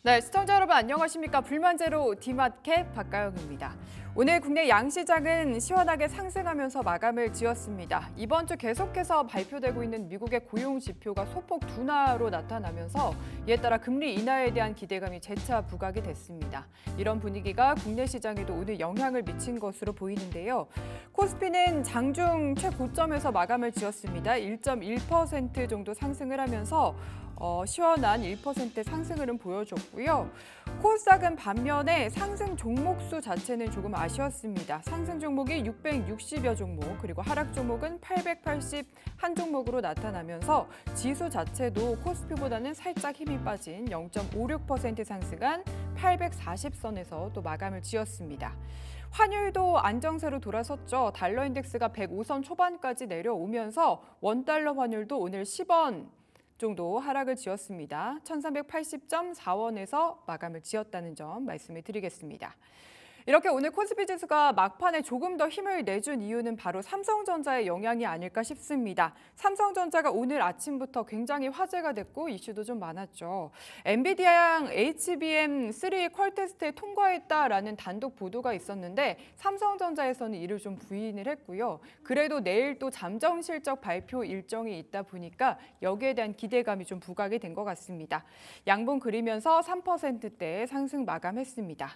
네, 시청자 여러분 안녕하십니까? 불만제로 디마켓 박가영입니다. 오늘 국내 양시장은 시원하게 상승하면서 마감을 지었습니다. 이번 주 계속해서 발표되고 있는 미국의 고용 지표가 소폭 둔화로 나타나면서 이에 따라 금리 인하에 대한 기대감이 재차 부각이 됐습니다. 이런 분위기가 국내 시장에도 오늘 영향을 미친 것으로 보이는데요. 코스피는 장중 최고점에서 마감을 지었습니다. 1.1% 정도 상승을 하면서 시원한 1% 상승을 보여줬고요. 코스닥은 반면에 상승 종목 수 자체는 조금 아쉬웠습니다. 상승 종목이 660여 종목, 그리고 하락 종목은 881 종목으로 나타나면서 지수 자체도 코스피보다는 살짝 힘이 빠진 0.56% 상승한 840선에서 또 마감을 지었습니다. 환율도 안정세로 돌아섰죠. 달러 인덱스가 105선 초반까지 내려오면서 원달러 환율도 오늘 10원 정도 하락을 지었습니다. 1380.4원에서 마감을 지었다는 점 말씀을 드리겠습니다. 이렇게 오늘 코스피 지수가 막판에 조금 더 힘을 내준 이유는 바로 삼성전자의 영향이 아닐까 싶습니다. 삼성전자가 오늘 아침부터 굉장히 화제가 됐고 이슈도 좀 많았죠. 엔비디아양 HBM3 퀄 테스트에 통과했다라는 단독 보도가 있었는데 삼성전자에서는 이를 좀 부인을 했고요. 그래도 내일 또 잠정 실적 발표 일정이 있다 보니까 여기에 대한 기대감이 좀 부각이 된 것 같습니다. 양봉 그리면서 3%대 상승 마감했습니다.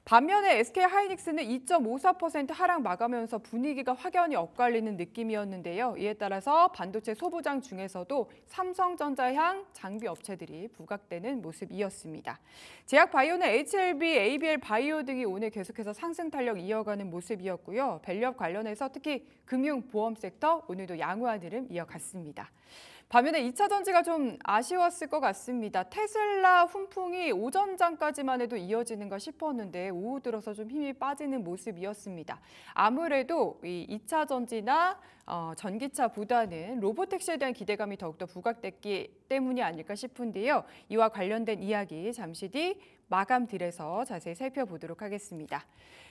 반면에 SK하이닉스는 2.54% 하락 마감하면서 분위기가 확연히 엇갈리는 느낌이었는데요. 이에 따라서 반도체 소부장 중에서도 삼성전자향 장비 업체들이 부각되는 모습이었습니다. 제약바이오는 HLB, ABL 바이오 등이 오늘 계속해서 상승 탄력 이어가는 모습이었고요. 밸류업 관련해서 특히 금융, 보험 섹터 오늘도 양호한 흐름 이어갔습니다. 반면에 2차 전지가 좀 아쉬웠을 것 같습니다. 테슬라 훈풍이 오전장까지만 해도 이어지는가 싶었는데 오후 들어서 좀 힘이 빠지는 모습이었습니다. 아무래도 이 2차 전지나 전기차보다는 로보택시에 대한 기대감이 더욱더 부각됐기 때문이 아닐까 싶은데요. 이와 관련된 이야기 잠시 뒤 마감딜에서 자세히 살펴보도록 하겠습니다.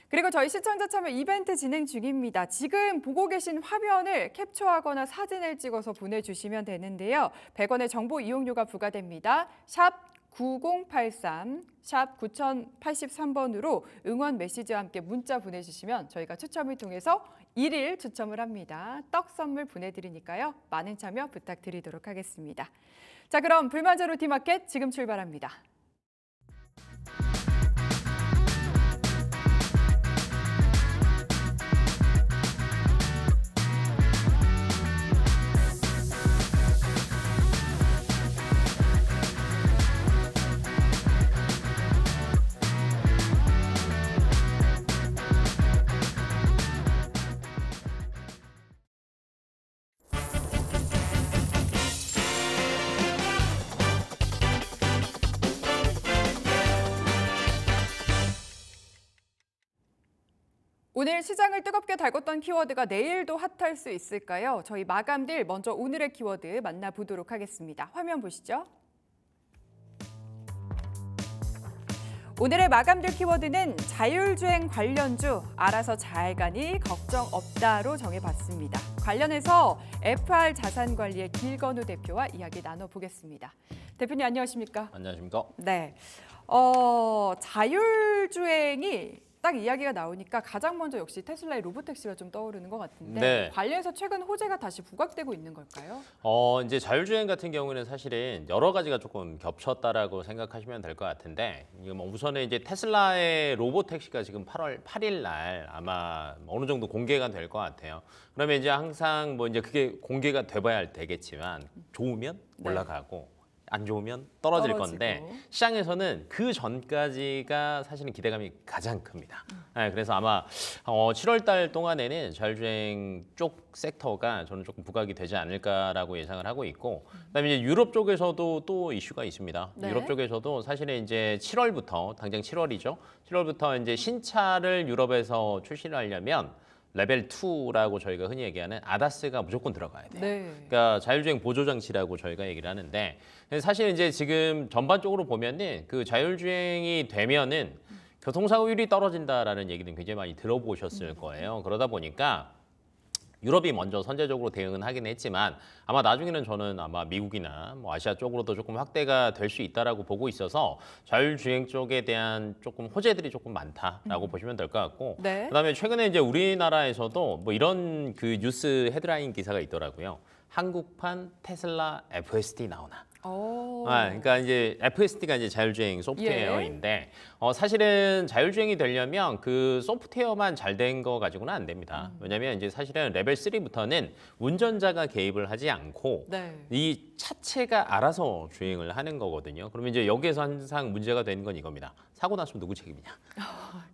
그리고 저희 시청자 참여 이벤트 진행 중입니다. 지금 보고 계신 화면을 캡처하거나 사진을 찍어서 보내주시면 되는데요. 100원의 정보 이용료가 부과됩니다. 샵 9083, 샵 9083번으로 응원 메시지와 함께 문자 보내주시면 저희가 추첨을 통해서 1일 추첨을 합니다. 떡 선물 보내드리니까요. 많은 참여 부탁드리도록 하겠습니다. 자, 그럼 불만제로 디마켓 지금 출발합니다. 오늘 시장을 뜨겁게 달궜던 키워드가 내일도 핫할 수 있을까요? 저희 마감딜 먼저 오늘의 키워드 만나보도록 하겠습니다. 화면 보시죠. 오늘의 마감딜 키워드는 자율주행 관련주, 알아서 잘 가니 걱정 없다로 정해봤습니다. 관련해서 FR 자산관리의 길건우 대표와 이야기 나눠보겠습니다. 대표님 안녕하십니까? 안녕하십니까? 네, 자율주행이 딱 이야기가 나오니까 가장 먼저 역시 테슬라의 로보택시가 좀 떠오르는 것 같은데 네. 관련해서 최근 호재가 다시 부각되고 있는 걸까요? 이제 자율주행 같은 경우는 사실은 여러 가지가 조금 겹쳤다라고 생각하시면 될 것 같은데 우선은 이제 테슬라의 로보택시가 지금 8월 8일 날 아마 어느 정도 공개가 될 것 같아요. 그러면 이제 항상 이제 그게 공개가 돼봐야 되겠지만 좋으면 올라가고 안 좋으면 떨어지고. 건데 시장에서는 그 전까지가 사실은 기대감이 가장 큽니다. 네, 그래서 아마 7월 달 동안에는 자율주행 쪽 섹터가 저는 조금 부각이 되지 않을까라고 예상을 하고 있고, 그다음에 이제 유럽 쪽에서도 또 이슈가 있습니다. 네. 유럽 쪽에서도 사실은 이제 7월부터 당장 7월이죠. 7월부터 이제 신차를 유럽에서 출시를 하려면 레벨 2라고 저희가 흔히 얘기하는 아다스가 무조건 들어가야 돼요. 네. 그러니까 자율주행 보조장치라고 저희가 얘기를 하는데 사실 이제 지금 전반적으로 보면은 그 자율주행이 되면은 교통사고율이 떨어진다라는 얘기는 굉장히 많이 들어보셨을 거예요. 그러다 보니까 유럽이 먼저 선제적으로 대응은 하긴 했지만 아마 나중에는 저는 아마 미국이나 뭐 아시아 쪽으로도 조금 확대가 될 수 있다라고 보고 있어서 자율주행 쪽에 대한 조금 호재들이 조금 많다라고 보시면 될 것 같고 네. 그다음에 최근에 이제 우리나라에서도 뭐 이런 그 뉴스 헤드라인 기사가 있더라고요. 한국판 테슬라 FSD 나오나. 오. 그러니까 이제 FSD가 이제 자율주행 소프트웨어인데 사실은 자율주행이 되려면 그 소프트웨어만 잘 된 거 가지고는 안 됩니다. 왜냐하면 이제 사실은 레벨 3부터는 운전자가 개입을 하지 않고 네. 이 차체가 알아서 주행을 하는 거거든요. 그러면 이제 여기에서 항상 문제가 되는 건 이겁니다. 사고 났으면 누구 책임이냐?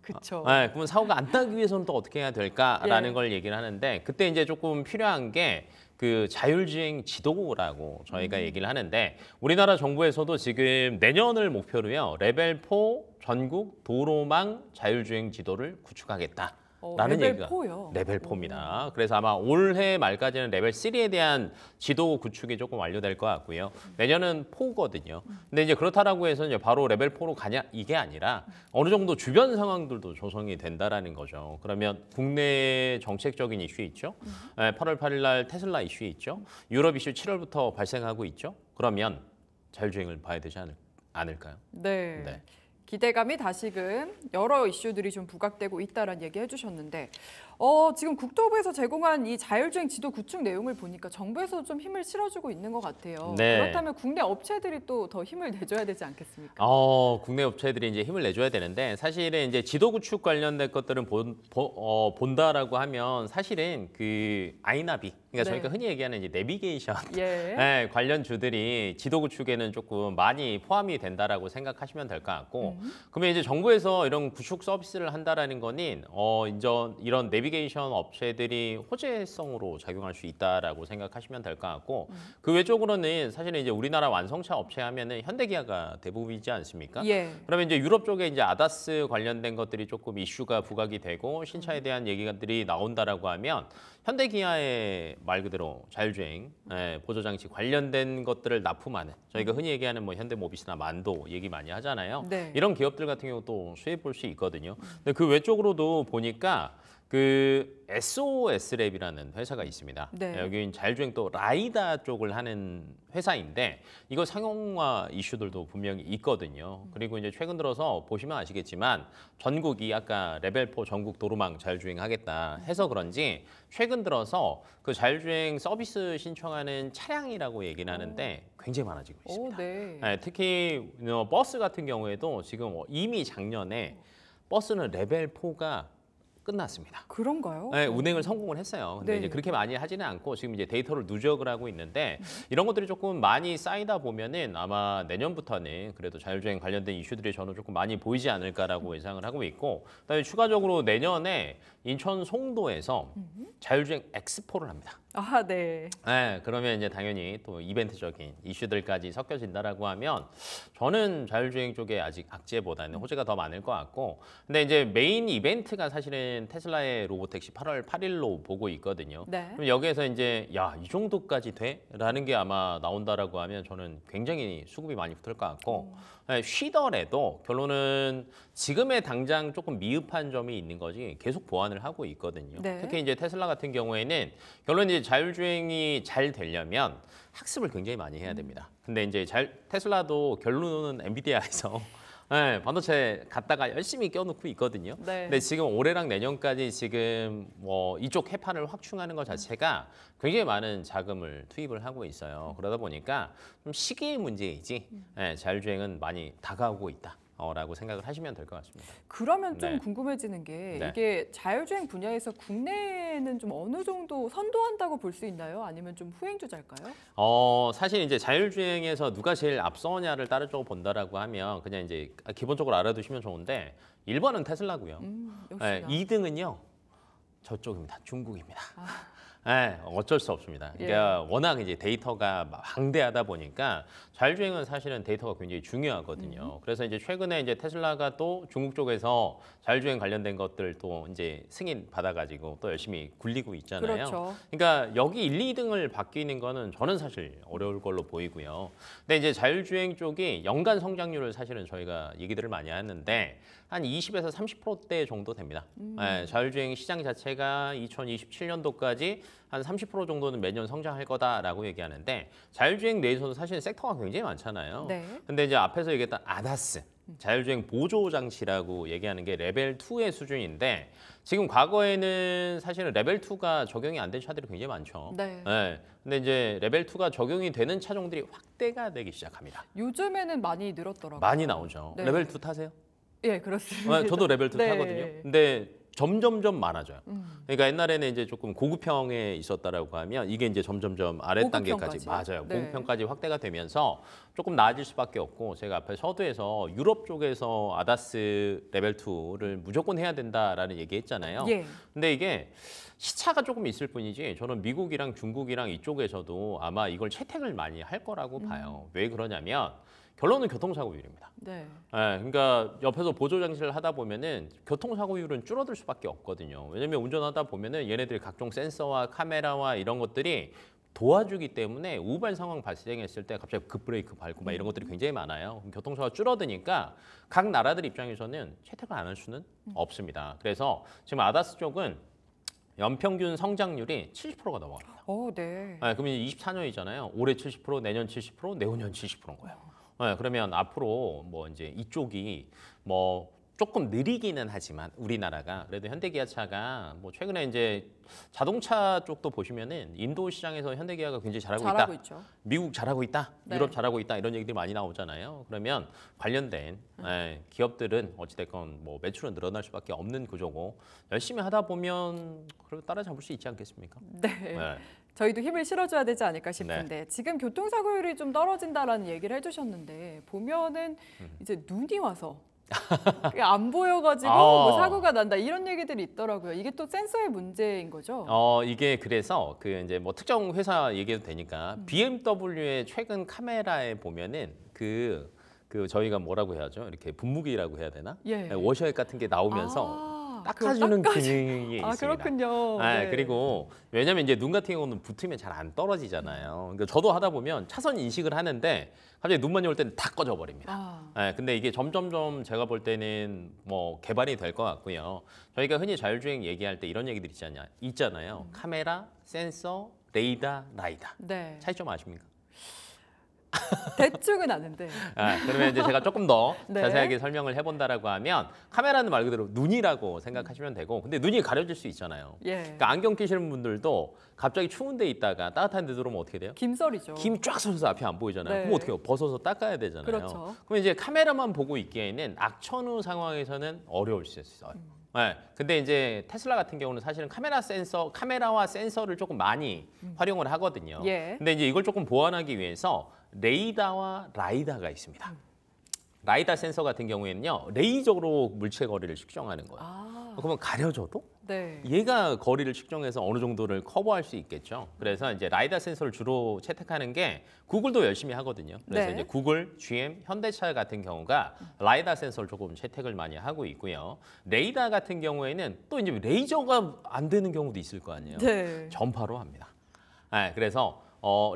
그렇죠. 그러면 사고가 안 나기 위해서는 또 어떻게 해야 될까라는 예. 걸 얘기를 하는데 그때 이제 조금 필요한 게 그 자율주행 지도라고 저희가 얘기를 하는데 우리나라 정부에서도 지금 내년을 목표로요. 레벨 4 전국 도로망 자율주행 지도를 구축하겠다. 라는 레벨 얘기가 4요? 레벨 4입니다. 그래서 아마 올해 말까지는 레벨 3에 대한 지도 구축이 조금 완료될 것 같고요. 내년은 4거든요. 근데 이제 그렇다라고 해서 이제 바로 레벨 4로 가냐 이게 아니라 어느 정도 주변 상황들도 조성이 된다라는 거죠. 그러면 국내 정책적인 이슈 있죠. 8월 8일 날 테슬라 이슈 있죠. 유럽 이슈 7월부터 발생하고 있죠. 그러면 자율주행을 봐야 되지 않을까요? 네. 네. 기대감이 다시금 여러 이슈들이 좀 부각되고 있다라는 얘기 해주셨는데 지금 국토부에서 제공한 이 자율주행 지도 구축 내용을 보니까 정부에서도 좀 힘을 실어주고 있는 것 같아요. 네. 그렇다면 국내 업체들이 또 더 힘을 내줘야 되지 않겠습니까? 국내 업체들이 이제 힘을 내줘야 되는데 사실은 이제 지도 구축 관련된 것들은 본다라고 하면 사실은 그 아이나비 그러니까 네. 저희가 흔히 얘기하는 이제 내비게이션 예. 관련 주들이 지도 구축에는 조금 많이 포함이 된다라고 생각하시면 될 것 같고 그러면 이제 정부에서 이런 구축 서비스를 한다라는 거는 이런 내비게이션 업체들이 호재성으로 작용할 수 있다라고 생각하시면 될 것 같고 그 외적으로는 사실은 이제 우리나라 완성차 업체 하면은 현대기아가 대부분이지 않습니까? 예. 그러면 이제 유럽 쪽에 이제 아다스 관련된 것들이 조금 이슈가 부각이 되고 신차에 대한 얘기들이 나온다라고 하면 현대기아의 말 그대로 자율주행 보조장치 관련된 것들을 납품하는 저희가 흔히 얘기하는 뭐 현대모비스나 만도 얘기 많이 하잖아요. 네. 이런 기업들 같은 경우 또 수혜해 볼 수 있거든요. 근데 그 외쪽으로도 보니까 그 SOS랩이라는 회사가 있습니다. 네. 여기 자율주행 또 라이다 쪽을 하는 회사인데 이거 상용화 이슈들도 분명히 있거든요. 그리고 이제 최근 들어서 보시면 아시겠지만 전국이 아까 레벨 4 전국 도로망 자율주행 하겠다 해서 그런지 최근 들어서 그 자율주행 서비스 신청하는 차량이라고 얘기를 하는데 굉장히 많아지고 있습니다. 네. 특히 버스 같은 경우에도 지금 이미 작년에 버스는 레벨 4가 끝났습니다. 그런가요? 운행을 성공을 했어요. 근데 네. 이제 그렇게 많이 하지는 않고 지금 이제 데이터를 누적을 하고 있는데 이런 것들이 조금 많이 쌓이다 보면은 아마 내년부터는 그래도 자율주행 관련된 이슈들이 저는 조금 많이 보이지 않을까라고 예상을 하고 있고 그다음에 추가적으로 내년에 인천 송도에서 자율주행 엑스포를 합니다. 네. 그러면 이제 당연히 또 이벤트적인 이슈들까지 섞여진다라고 하면 저는 자율주행 쪽에 아직 악재보다는 호재가 더 많을 것 같고 근데 이제 메인 이벤트가 사실은 테슬라의 로보택시 8월 8일로 보고 있거든요. 네. 그럼 여기에서 이제 이 정도까지 돼? 라는 게 아마 나온다라고 하면 저는 굉장히 수급이 많이 붙을 것 같고 쉬더라도 결론은 지금의 당장 조금 미흡한 점이 있는 거지 계속 보완을 하고 있거든요. 네. 특히 이제 테슬라 같은 경우에는 결론 이제 자율주행이 잘 되려면 학습을 굉장히 많이 해야 됩니다. 근데 이제 테슬라도 결론은 엔비디아에서 반도체 갖다가 열심히 껴놓고 있거든요. 네. 근데 지금 올해랑 내년까지 지금 뭐 이쪽 해판을 확충하는 것 자체가 굉장히 많은 자금을 투입을 하고 있어요. 그러다 보니까 좀 시기의 문제이지 자율주행은 많이 다가오고 있다. 라고 생각을 하시면 될 것 같습니다. 그러면 좀 네. 궁금해지는 게 네. 이게 자율주행 분야에서 국내는 좀 어느 정도 선도한다고 볼 수 있나요? 아니면 좀 후행주자일까요? 사실 이제 자율주행에서 누가 제일 앞서냐를 따르고 본다라고 하면 그냥 이제 기본적으로 알아두시면 좋은데 1번은 테슬라고요. 역시나. 2등은요. 저쪽입니다. 중국입니다. 어쩔 수 없습니다. 그러니까 워낙 이제 데이터가 방대하다 보니까 자율주행은 사실은 데이터가 굉장히 중요하거든요. 그래서 이제 최근에 이제 테슬라가 또 중국 쪽에서 자율주행 관련된 것들 또 이제 승인 받아가지고 또 열심히 굴리고 있잖아요. 그렇죠. 그러니까 여기 1, 2등을 바뀌는 거는 저는 사실 어려울 걸로 보이고요. 근데 이제 자율주행 쪽이 연간 성장률을 사실은 저희가 얘기들을 많이 하는데 한 20에서 30%대 정도 됩니다. 자율주행 시장 자체가 2027년도까지 한 30% 정도는 매년 성장할 거다라고 얘기하는데 자율주행 내에서도 사실 섹터가 굉장히 많잖아요. 네. 근데 이제 앞에서 얘기했던 ADAS, 자율주행 보조 장치라고 얘기하는 게 레벨 2의 수준인데 지금 과거에는 사실은 레벨 2가 적용이 안 된 차들이 굉장히 많죠. 네. 네. 근데 이제 레벨 2가 적용이 되는 차종들이 확대가 되기 시작합니다. 요즘에는 많이 늘었더라고요. 많이 나오죠. 네. 레벨 2 타세요? 예, 그렇습니다. 저도 레벨 2 네. 타거든요. 근데 점점점 많아져요. 그러니까 옛날에는 이제 조금 고급형에 있었다라고 하면 이게 이제 점점점 아래 단계까지 고급형까지. 맞아요. 네. 고급형까지 확대가 되면서 조금 나아질 수밖에 없고 제가 앞에 서두에서 유럽 쪽에서 아다스 레벨 2를 무조건 해야 된다라는 얘기했잖아요. 예. 근데 이게 시차가 조금 있을 뿐이지 저는 미국이랑 중국이랑 이쪽에서도 아마 이걸 채택을 많이 할 거라고 봐요. 왜 그러냐면 결론은 교통사고율입니다. 네. 그러니까 옆에서 보조 장치를 하다 보면은 교통사고율은 줄어들 수밖에 없거든요. 왜냐면 운전하다 보면은 얘네들이 각종 센서와 카메라와 이런 것들이 도와주기 때문에 우발 상황 발생했을 때 갑자기 급브레이크 밟고 막 이런 것들이 굉장히 많아요. 그럼 교통사고가 줄어드니까 각 나라들 입장에서는 채택을 안 할 수는 없습니다. 그래서 지금 아다스 쪽은 연평균 성장률이 70%가 넘어갑니다. 네. 그러면 24년이잖아요. 올해 70%, 내년 70%, 내후년 70%인 거예요. 그러면 앞으로 뭐 이제 이쪽이 뭐 조금 느리기는 하지만 우리나라가 그래도 현대기아차가 뭐 최근에 이제 자동차 쪽도 보시면은 인도 시장에서 현대기아가 굉장히 잘하고 있다. 있죠. 미국 잘하고 있다. 네. 유럽 잘하고 있다. 이런 얘기들이 많이 나오잖아요. 그러면 관련된 기업들은 어찌됐건 뭐 매출은 늘어날 수밖에 없는 구조고 열심히 하다 보면 그래도 따라잡을 수 있지 않겠습니까? 네. 저희도 힘을 실어줘야 되지 않을까 싶은데 네. 지금 교통사고율이 좀 떨어진다라는 얘기를 해주셨는데 보면은 이제 눈이 와서 안 보여가지고 뭐 사고가 난다 이런 얘기들이 있더라고요. 이게 또 센서의 문제인 거죠? 이게 그래서 그 이제 뭐 특정 회사 얘기해도 되니까 BMW의 최근 카메라에 보면은 그 저희가 뭐라고 해야죠? 이렇게 분무기라고 해야 되나? 예. 워셔액 같은 게 나오면서 닦아주는 기능이 있습니다. 그렇군요. 네. 그리고 왜냐면 이제 눈 같은 경우는 붙으면 잘 안 떨어지잖아요. 그러니까 저도 하다 보면 차선 인식을 하는데 갑자기 눈만 올 때는 다 꺼져 버립니다. 근데 이게 점점점 제가 볼 때는 뭐 개발이 될 것 같고요. 저희가 흔히 자율주행 얘기할 때 이런 얘기들 있잖아요. 카메라, 센서, 레이더, 라이다. 네. 차이점 아십니까? 대충은 아는데. 그러면 이제 제가 조금 더 네. 자세하게 설명을 해본다라고 하면 카메라는 말 그대로 눈이라고 생각하시면 되고 근데 눈이 가려질 수 있잖아요. 예. 그러니까 안경 끼시는 분들도 갑자기 추운 데 있다가 따뜻한 데 들어오면 어떻게 돼요? 김설이죠. 김이 쫙 솟아서 앞이 안 보이잖아요. 네. 그럼 어떻게 해요? 벗어서 닦아야 되잖아요. 그렇죠. 그럼 이제 카메라만 보고 있기에는 악천후 상황에서는 어려울 수 있어요. 근데 이제 테슬라 같은 경우는 사실은 카메라와 센서를 조금 많이 활용을 하거든요. 예. 근데 이제 이걸 조금 보완하기 위해서 레이더와 라이다가 있습니다. 라이다 센서 같은 경우에는요, 레이저로 물체 거리를 측정하는 거예요. 그러면 가려져도 네. 얘가 거리를 측정해서 어느 정도를 커버할 수 있겠죠. 그래서 이제 라이다 센서를 주로 채택하는 게 구글도 열심히 하거든요. 그래서 네. 이제 구글, GM, 현대차 같은 경우가 라이다 센서를 조금 채택을 많이 하고 있고요. 레이더 같은 경우에는 또 이제 레이저가 안 되는 경우도 있을 거 아니에요. 네. 전파로 합니다. 그래서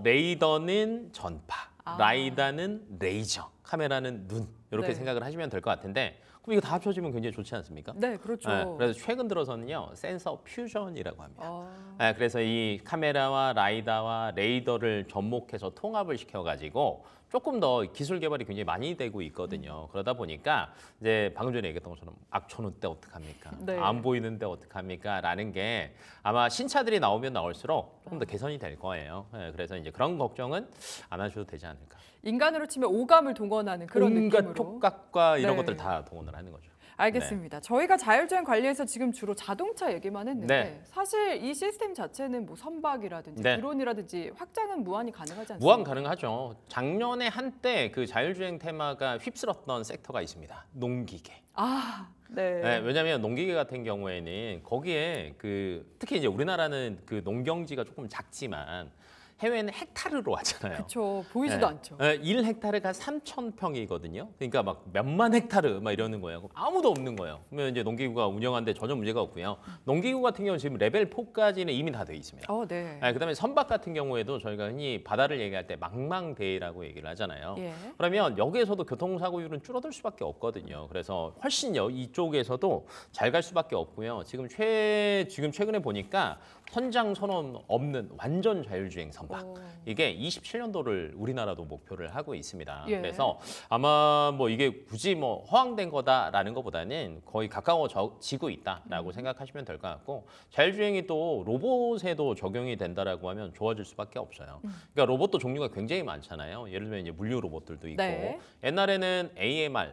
레이더는 전파, 라이다는 레이저, 카메라는 눈 이렇게 네. 생각을 하시면 될 것 같은데 그럼 이거 다 합쳐지면 굉장히 좋지 않습니까? 네, 그렇죠. 그래서 최근 들어서는요 센서 퓨전이라고 합니다. 아, 그래서 이 카메라와 라이다와 레이더를 접목해서 통합을 시켜가지고 조금 더 기술 개발이 굉장히 많이 되고 있거든요. 그러다 보니까 이제 방금 전에 얘기했던 것처럼 악천후 때 어떡합니까? 네. 안 보이는데 어떡합니까? 라는 게 아마 신차들이 나오면 나올수록 조금 더 개선이 될 거예요. 그래서 이제 그런 걱정은 안 하셔도 되지 않을까. 인간으로 치면 오감을 동원하는 그런 온갖 느낌으로. 촉각과 이런 네. 것들 다 동원을 하는 거죠. 알겠습니다. 저희가 자율주행 관리해서 지금 주로 자동차 얘기만 했는데 네. 사실 이 시스템 자체는 뭐 선박이라든지 네. 드론이라든지 확장은 무한히 가능하지 않습니까? 무한 가능하죠. 작년에 한때 그 자율주행 테마가 휩쓸었던 섹터가 있습니다. 농기계. 네. 왜냐하면 농기계 같은 경우에는 거기에 그 특히 이제 우리나라는 그 농경지가 조금 작지만 해외는 헥타르로 하잖아요. 그렇죠. 보이지도 않죠. 1헥타르가 3,000평이거든요. 그러니까 막 몇만 헥타르 막 이러는 거예요. 아무도 없는 거예요. 그러면 이제 농기구가 운영하는데 전혀 문제가 없고요. 농기구 같은 경우는 지금 레벨 4까지는 이미 다 돼 있습니다. 네. 그다음에 선박 같은 경우에도 저희가 흔히 바다를 얘기할 때 망망대해라고 얘기를 하잖아요. 예. 그러면 여기에서도 교통사고율은 줄어들 수밖에 없거든요. 그래서 훨씬 이쪽에서도 잘 갈 수밖에 없고요. 지금 최근에 보니까 선장 선언 없는 완전 자율주행 선박. 이게 27년도를 우리나라도 목표를 하고 있습니다. 예. 그래서 아마 뭐 이게 굳이 뭐 허황된 거다라는 것보다는 거의 가까워지고 있다라고 생각하시면 될 것 같고 자율주행이 또 로봇에도 적용이 된다라고 하면 좋아질 수밖에 없어요. 그러니까 로봇도 종류가 굉장히 많잖아요. 예를 들면 이제 물류 로봇들도 있고 네. 옛날에는 AMR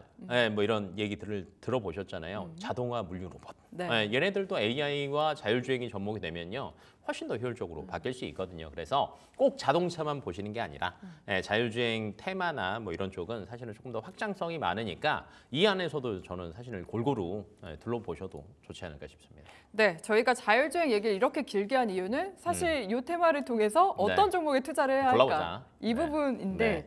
뭐 이런 얘기들을 들어보셨잖아요. 자동화 물류 로봇. 네. 얘네들도 AI와 자율주행이 접목이 되면요. 훨씬 더 효율적으로 바뀔 수 있거든요. 그래서 꼭 자동차만 보시는 게 아니라 자율주행 테마나 뭐 이런 쪽은 사실은 조금 더 확장성이 많으니까 이 안에서도 저는 사실은 골고루 둘러보셔도 좋지 않을까 싶습니다. 네, 저희가 자율주행 얘기를 이렇게 길게 한 이유는 사실 이 테마를 통해서 어떤 종목에 투자를 해야 할까 골라보자. 이 부분인데 네.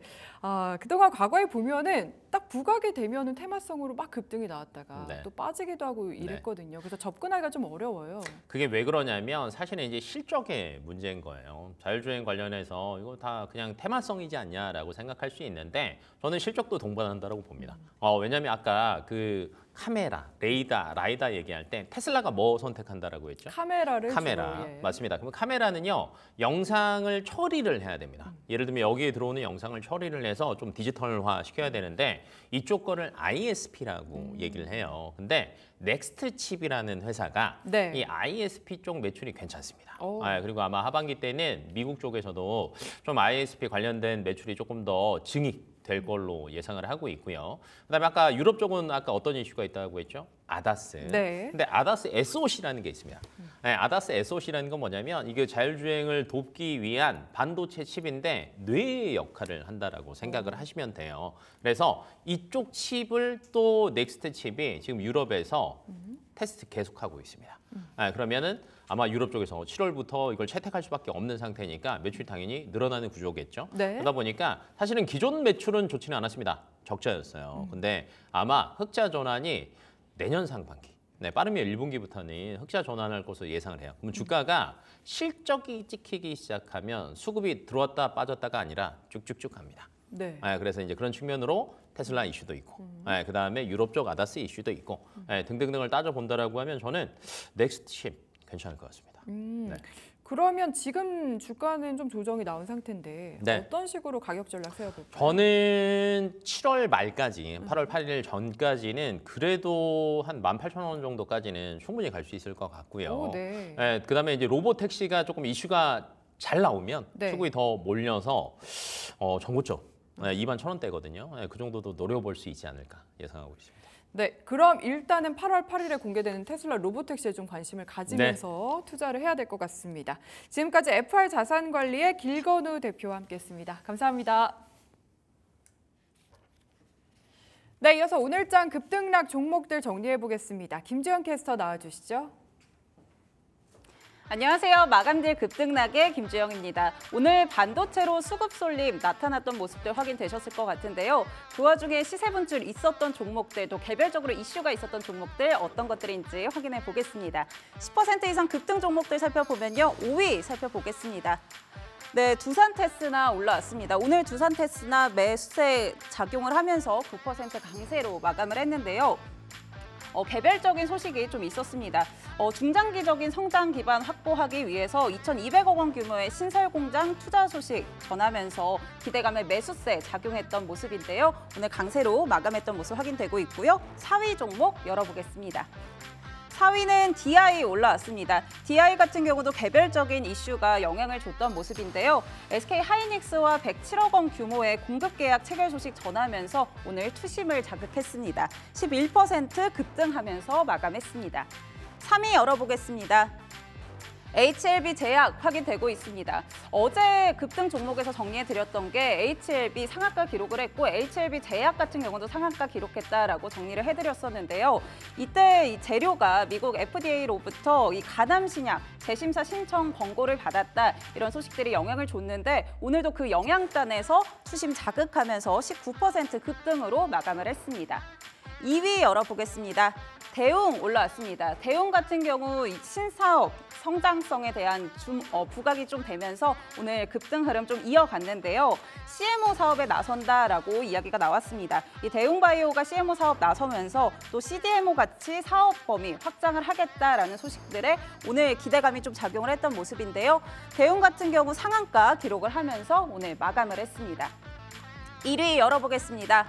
그동안 과거에 보면은 딱 부각이 되면은 테마성으로 막 급등이 나왔다가 네. 또 빠지기도 하고 이랬거든요. 그래서 접근하기가 좀 어려워요. 그게 왜 그러냐면 사실은 이제 실적의 문제인 거예요. 자율주행 관련해서 이거 다 그냥 테마성이지 않냐라고 생각할 수 있는데 저는 실적도 동반한다라고 봅니다. 왜냐하면 아까 그 카메라, 라이다 얘기할 때 테슬라가 뭐 선택한다라고 했죠? 카메라. 주로, 맞습니다. 그럼 카메라는요 영상을 처리를 해야 됩니다. 예를 들면 여기에 들어오는 영상을 처리를 해서 좀 디지털화 시켜야 되는데 이쪽 거를 ISP라고 얘기를 해요. 근데 넥스트 칩이라는 회사가 네. 이 ISP 쪽 매출이 괜찮습니다. 오. 그리고 아마 하반기 때는 미국 쪽에서도 좀 ISP 관련된 매출이 조금 더 될 걸로 예상을 하고 있고요. 그다음에 아까 유럽 쪽은 아까 어떤 이슈가 있다고 했죠? 아다스. 네. 근데 아다스 SOC라는 게 있습니다. 아다스 SOC라는 건 뭐냐면 이게 자율주행을 돕기 위한 반도체 칩인데 뇌의 역할을 한다라고 생각을 하시면 돼요. 그래서 이쪽 칩을 또 넥스트 칩이 지금 유럽에서 테스트 계속하고 있습니다. 그러면은 아마 유럽 쪽에서 7월부터 이걸 채택할 수밖에 없는 상태니까 매출이 당연히 늘어나는 구조겠죠. 네. 그러다 보니까 사실은 기존 매출은 좋지는 않았습니다. 적자였어요. 근데 아마 흑자 전환이 내년 상반기, 빠르면 1분기부터는 흑자 전환할 것으로 예상을 해요. 그럼 주가가 실적이 찍히기 시작하면 수급이 들어왔다 빠졌다가 아니라 쭉쭉쭉 갑니다. 네. 그래서 이제 그런 측면으로 테슬라 이슈도 있고, 그다음에 유럽 쪽 아다스 이슈도 있고, 등등등을 따져본다라고 하면 저는 넥스트 칩 괜찮을 것 같습니다. 네. 그러면 지금 주가는 좀 조정이 나온 상태인데 네. 어떤 식으로 가격 전략 세워볼까요? 저는 7월 말까지, 8월 8일 전까지는 그래도 한 18,000원 정도까지는 충분히 갈 수 있을 것 같고요. 네. 그다음에 이제 로봇 택시가 조금 이슈가 잘 나오면 네. 수급이 더 몰려서 전고점 21,000원대거든요. 그 정도도 노려볼 수 있지 않을까 예상하고 있습니다. 네, 그럼 일단은 8월 8일에 공개되는 테슬라 로보택시에 좀 관심을 가지면서 투자를 해야 될 것 같습니다. 지금까지 FR 자산관리의 길건우 대표와 함께했습니다. 감사합니다. 네, 이어서 오늘장 급등락 종목들 정리해 보겠습니다. 김주현 캐스터 나와주시죠. 안녕하세요. 마감딜 급등락의 김주영입니다. 오늘 반도체로 수급 쏠림 나타났던 모습들 확인되셨을 것 같은데요. 그 와중에 시세 분출 있었던 종목들도 개별적으로 이슈가 있었던 종목들 어떤 것들인지 확인해 보겠습니다. 10% 이상 급등 종목들 살펴보면요. 5위 살펴보겠습니다. 네, 두산테스나 올라왔습니다. 오늘 두산테스나 매수세 작용을 하면서 9% 강세로 마감을 했는데요. 개별적인 소식이 좀 있었습니다. 중장기적인 성장 기반 확보하기 위해서 2,200억 원 규모의 신설 공장 투자 소식 전하면서 기대감에 매수세 작용했던 모습인데요. 오늘 강세로 마감했던 모습 확인되고 있고요. 4위 종목 열어보겠습니다. 4위는 DI 올라왔습니다. DI 같은 경우도 개별적인 이슈가 영향을 줬던 모습인데요. SK 하이닉스와 107억 원 규모의 공급 계약 체결 소식 전하면서 오늘 투심을 자극했습니다. 11% 급등하면서 마감했습니다. 3위 열어보겠습니다. HLB 제약 확인되고 있습니다. 어제 급등 종목에서 정리해드렸던 게 HLB 상한가 기록을 했고 HLB 제약 같은 경우도 상한가 기록했다라고 정리를 해드렸었는데요. 이때 이 재료가 미국 FDA로부터 이 가담신약 재심사 신청 권고를 받았다 이런 소식들이 영향을 줬는데 오늘도 그 영향단에서 수심 자극하면서 19% 급등으로 마감을 했습니다. 2위 열어보겠습니다. 대웅 올라왔습니다. 대웅 같은 경우 이 신사업 성장성에 대한 부각이 좀 되면서 오늘 급등 흐름 좀 이어갔는데요. CMO 사업에 나선다라고 이야기가 나왔습니다. 이 대웅바이오가 CMO 사업 나서면서 또 CDMO 같이 사업 범위 확장을 하겠다라는 소식들에 오늘 기대감이 좀 작용을 했던 모습인데요. 대웅 같은 경우 상한가 기록을 하면서 오늘 마감을 했습니다. 1위 열어보겠습니다.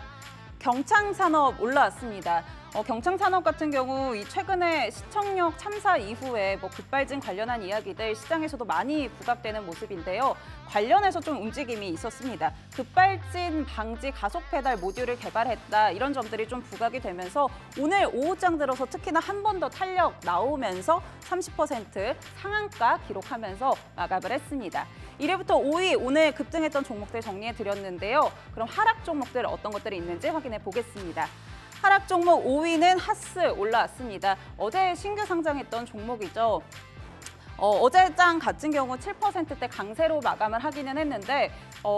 경창산업 올라왔습니다. 경창산업 같은 경우 최근에 시청역 참사 이후에 급발진 관련한 이야기들 시장에서도 많이 부각되는 모습인데요. 관련해서 좀 움직임이 있었습니다. 급발진 방지 가속 페달 모듈을 개발했다 이런 점들이 좀 부각이 되면서 오늘 오후장 들어서 특히나 한 번 더 탄력 나오면서 30% 상한가 기록하면서 마감을 했습니다. 1위부터 5위 오늘 급등했던 종목들 정리해드렸는데요. 그럼 하락 종목들 어떤 것들이 있는지 확인해 보겠습니다. 하락 종목 5위는 하스 올라왔습니다. 어제 신규 상장했던 종목이죠. 어제장 같은 경우 7%대 강세로 마감을 하기는 했는데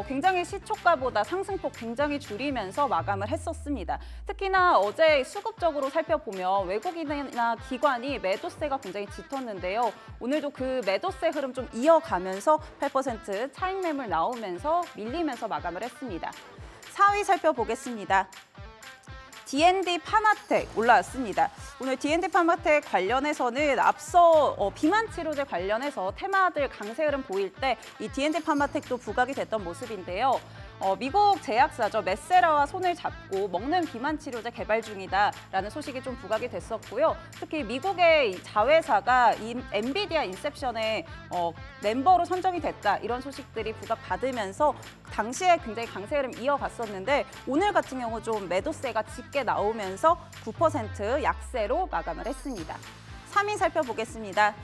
굉장히 시초가보다 상승폭 굉장히 줄이면서 마감을 했었습니다. 특히나 어제 수급적으로 살펴보면 외국인이나 기관이 매도세가 굉장히 짙었는데요. 오늘도 그 매도세 흐름 좀 이어가면서 8% 차익 매물 나오면서 밀리면서 마감을 했습니다. 4위 살펴보겠습니다. D&D 파마텍 올라왔습니다. 오늘 D&D 파마텍 관련해서는 앞서 비만 치료제 관련해서 테마들 강세 흐름 보일 때 이 D&D 파마텍도 부각이 됐던 모습인데요. 미국 제약사죠. 메세라와 손을 잡고 먹는 비만 치료제 개발 중이다라는 소식이 좀 부각이 됐었고요. 특히 미국의 이 자회사가 이 엔비디아 인셉션의 멤버로 선정이 됐다 이런 소식들이 부각받으면서 당시에 굉장히 강세 흐름 이어갔었는데 오늘 같은 경우 좀 매도세가 짙게 나오면서 9% 약세로 마감을 했습니다. 3위 살펴보겠습니다.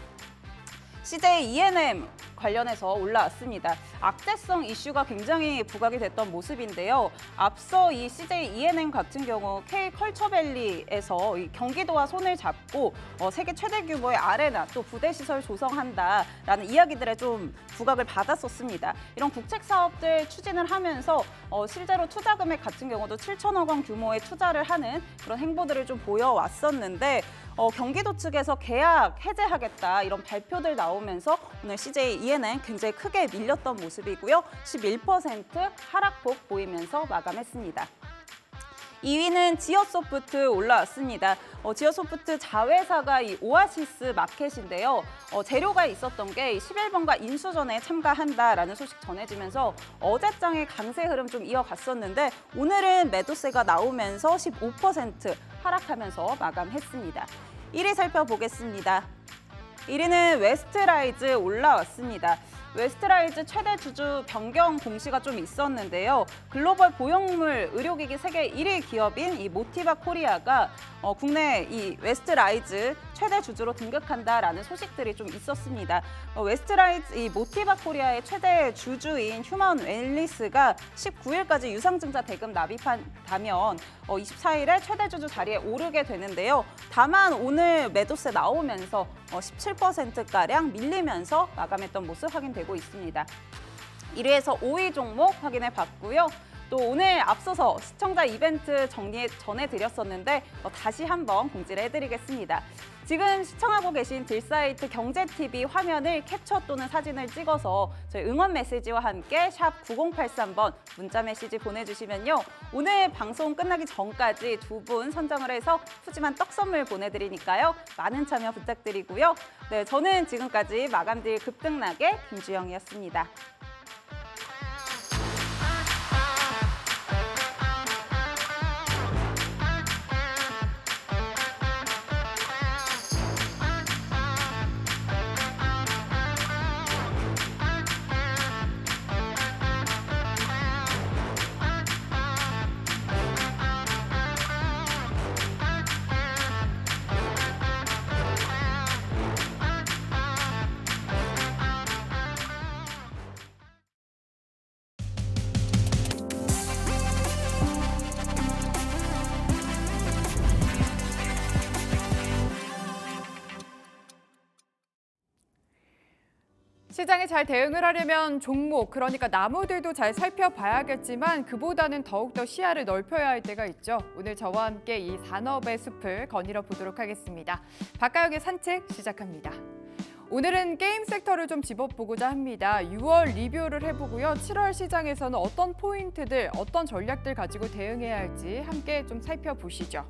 CJ E&M 관련해서 올라왔습니다. 악재성 이슈가 굉장히 부각이 됐던 모습인데요. 앞서 이 CJ E&M 같은 경우 K컬처밸리에서 이 경기도와 손을 잡고 세계 최대 규모의 아레나 또 부대 시설 조성한다라는 이야기들에 좀 부각을 받았었습니다. 이런 국책 사업들 추진을 하면서 실제로 투자 금액 같은 경우도 7천억 원 규모의 투자를 하는 그런 행보들을 좀 보여왔었는데 경기도 측에서 계약 해제하겠다 이런 발표들 나오면서 오늘 CJ E&M 굉장히 크게 밀렸던 모습이고요. 11% 하락폭 보이면서 마감했습니다. 2위는 지어소프트 올라왔습니다. 지어소프트 자회사가 이 오아시스 마켓인데요. 재료가 있었던 게 11번가 인수전에 참가한다라는 소식 전해지면서 어제장의 강세 흐름 좀 이어갔었는데 오늘은 매도세가 나오면서 15% 하락하면서 마감했습니다. 1위 살펴보겠습니다. 1위는 웨스트라이즈 올라왔습니다. 웨스트라이즈 최대 주주 변경 공시가 좀 있었는데요. 글로벌 보형물 의료기기 세계 1위 기업인 이 모티바 코리아가 국내 이 웨스트라이즈 최대 주주로 등극한다라는 소식들이 좀 있었습니다. 웨스트라이즈 이 모티바 코리아의 최대 주주인 휴먼 웰리스가 19일까지 유상증자 대금 납입한다면 24일에 최대 주주 자리에 오르게 되는데요. 다만 오늘 매도세 나오면서 17%가량 밀리면서 마감했던 모습 확인되고 있습니다. 1위에서 5위 종목 확인해 봤고요. 또 오늘 앞서서 시청자 이벤트 전해드렸었는데 다시 한번 공지를 해드리겠습니다. 지금 시청하고 계신 딜사이트 경제TV 화면을 캡처 또는 사진을 찍어서 저희 응원 메시지와 함께 샵 9083번 문자 메시지 보내주시면요. 오늘 방송 끝나기 전까지 2분 선정을 해서 푸짐한 떡 선물 보내드리니까요. 많은 참여 부탁드리고요. 네, 저는 지금까지 마감딜 급등락의 김주영이었습니다. 시장에 잘 대응을 하려면 종목, 그러니까 나무들도 잘 살펴봐야겠지만 그보다는 더욱더 시야를 넓혀야 할 때가 있죠. 오늘 저와 함께 이 산업의 숲을 거닐어 보도록 하겠습니다. 박가영의 산책 시작합니다. 오늘은 게임 섹터를 좀 짚어보고자 합니다. 6월 리뷰를 해보고요. 7월 시장에서는 어떤 포인트들, 어떤 전략들 가지고 대응해야 할지 함께 좀 살펴보시죠.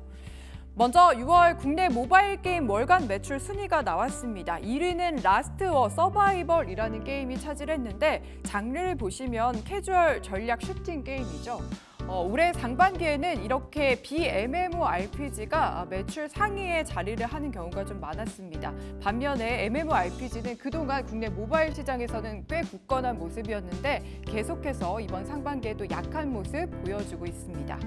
먼저 6월 국내 모바일 게임 월간 매출 순위가 나왔습니다. 1위는 라스트워 서바이벌이라는 게임이 차지했는데 장르를 보시면 캐주얼 전략 슈팅 게임이죠. 올해 상반기에는 이렇게 BMMORPG가 매출 상위에 자리를 하는 경우가 좀 많았습니다. 반면에 MMORPG는 그동안 국내 모바일 시장에서는 꽤 굳건한 모습이었는데 계속해서 이번 상반기에도 약한 모습 보여주고 있습니다.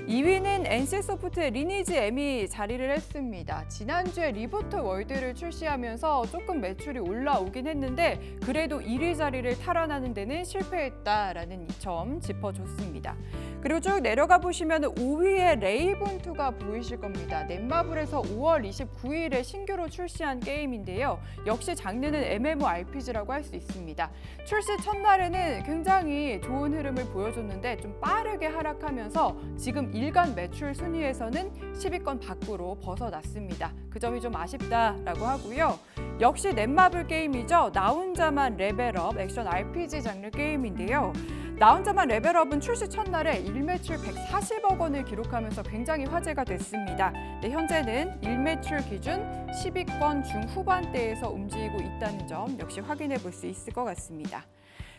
2위는 NC소프트의 리니지 M이 자리를 했습니다. 지난주에 리부트 월드를 출시하면서 조금 매출이 올라오긴 했는데 그래도 1위 자리를 탈환하는 데는 실패했다라는 점 짚어줬습니다. 그리고 쭉 내려가 보시면 5위에 레이븐2가 보이실 겁니다. 넷마블에서 5월 29일에 신규로 출시한 게임인데요. 역시 장르는 MMORPG라고 할 수 있습니다. 출시 첫날에는 굉장히 좋은 흐름을 보여줬는데 좀 빠르게 하락하면서 지금 일간 매출 순위에서는 10위권 밖으로 벗어났습니다. 그 점이 좀 아쉽다라고 하고요. 역시 넷마블 게임이죠. 나 혼자만 레벨업 액션 RPG 장르 게임인데요. 나 혼자만 레벨업은 출시 첫날에 일매출 140억 원을 기록하면서 굉장히 화제가 됐습니다. 네, 현재는 일매출 기준 10위권 중후반대에서 움직이고 있다는 점 역시 확인해 볼 수 있을 것 같습니다.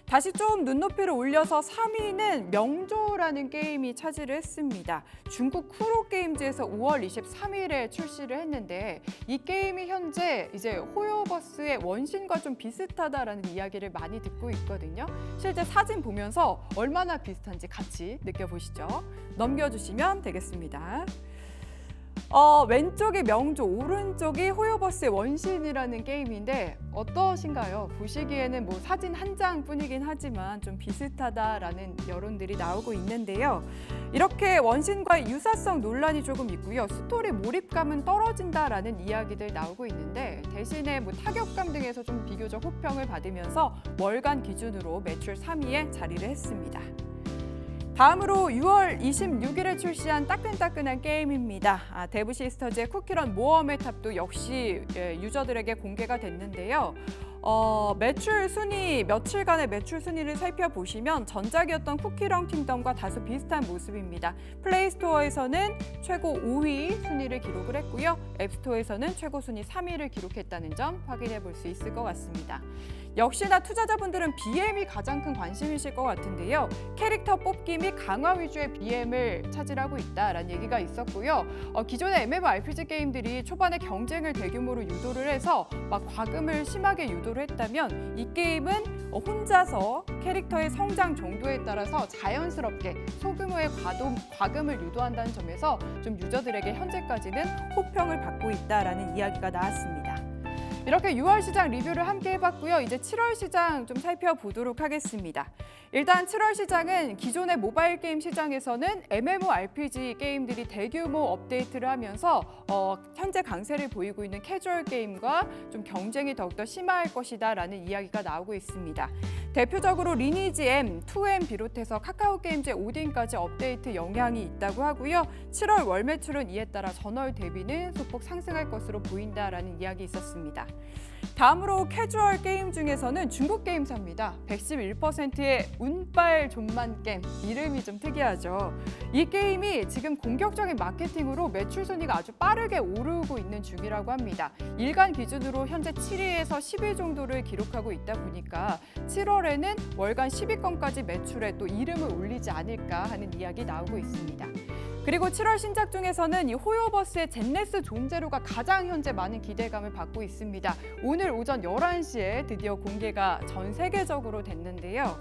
다시 좀 눈높이를 올려서 3위는 명조라는 게임이 차지를 했습니다. 중국 쿠로게임즈에서 5월 23일에 출시를 했는데 이 게임이 현재 이제 호요버스의 원신과 좀 비슷하다라는 이야기를 많이 듣고 있거든요. 실제 사진 보면서 얼마나 비슷한지 같이 느껴보시죠. 넘겨주시면 되겠습니다. 왼쪽이 명조, 오른쪽이 호요버스의 원신이라는 게임인데 어떠신가요? 보시기에는 뭐 사진 한 장뿐이긴 하지만 좀 비슷하다라는 여론들이 나오고 있는데요. 이렇게 원신과의 유사성 논란이 조금 있고요. 스토리 몰입감은 떨어진다라는 이야기들 나오고 있는데 대신에 뭐 타격감 등에서 좀 비교적 호평을 받으면서 월간 기준으로 매출 3위에 자리를 했습니다. 다음으로 6월 26일에 출시한 따끈따끈한 게임입니다. 데브시스터즈의 쿠키런 모험의 탑도 역시 유저들에게 공개가 됐는데요. 매출 순위, 며칠간의 매출 순위를 살펴보시면 전작이었던 쿠키런 킹덤과 다소 비슷한 모습입니다. 플레이스토어에서는 최고 5위 순위를 기록을 했고요. 앱스토어에서는 최고 순위 3위를 기록했다는 점 확인해 볼 수 있을 것 같습니다. 역시나 투자자분들은 BM이 가장 큰 관심이실 것 같은데요. 캐릭터 뽑기 및 강화 위주의 BM을 차지하고 있다라는 얘기가 있었고요. 기존의 MMORPG 게임들이 초반에 경쟁을 대규모로 유도를 해서 막 과금을 심하게 유도를 했다면 이 게임은 혼자서 캐릭터의 성장 정도에 따라서 자연스럽게 소규모의 과금을 유도한다는 점에서 좀 유저들에게 현재까지는 호평을 받고 있다라는 이야기가 나왔습니다. 이렇게 6월 시장 리뷰를 함께 해봤고요. 이제 7월 시장 좀 살펴보도록 하겠습니다. 일단 7월 시장은 기존의 모바일 게임 시장에서는 MMORPG 게임들이 대규모 업데이트를 하면서 현재 강세를 보이고 있는 캐주얼 게임과 좀 경쟁이 더욱더 심화할 것이다라는 이야기가 나오고 있습니다. 대표적으로 리니지 M, 2M 비롯해서 카카오게임즈의 오딘까지 업데이트 영향이 있다고 하고요. 7월 월 매출은 이에 따라 전월 대비는 소폭 상승할 것으로 보인다라는 이야기 있었습니다. 다음으로 캐주얼 게임 중에서는 중국 게임사입니다. 111%의 운빨 존만 게임, 이름이 좀 특이하죠. 이 게임이 지금 공격적인 마케팅으로 매출 순위가 아주 빠르게 오르고 있는 중이라고 합니다. 일간 기준으로 현재 7위에서 10위 정도를 기록하고 있다 보니까 7월에는 월간 10위권까지 매출에 또 이름을 올리지 않을까 하는 이야기 나오고 있습니다. 그리고 7월 신작 중에서는 이 호요버스의 젠네스 존제로가 가장 현재 많은 기대감을 받고 있습니다. 오늘 오전 11시에 드디어 공개가 전 세계적으로 됐는데요.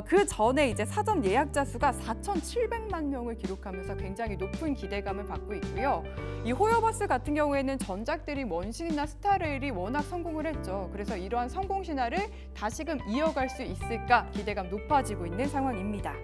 그 전에 이제 사전 예약자 수가 4,700만 명을 기록하면서 굉장히 높은 기대감을 받고 있고요. 이 호요버스 같은 경우에는 전작들이 원신이나 스타레일이 워낙 성공을 했죠. 그래서 이러한 성공 신화를 다시금 이어갈 수 있을까 기대감 높아지고 있는 상황입니다.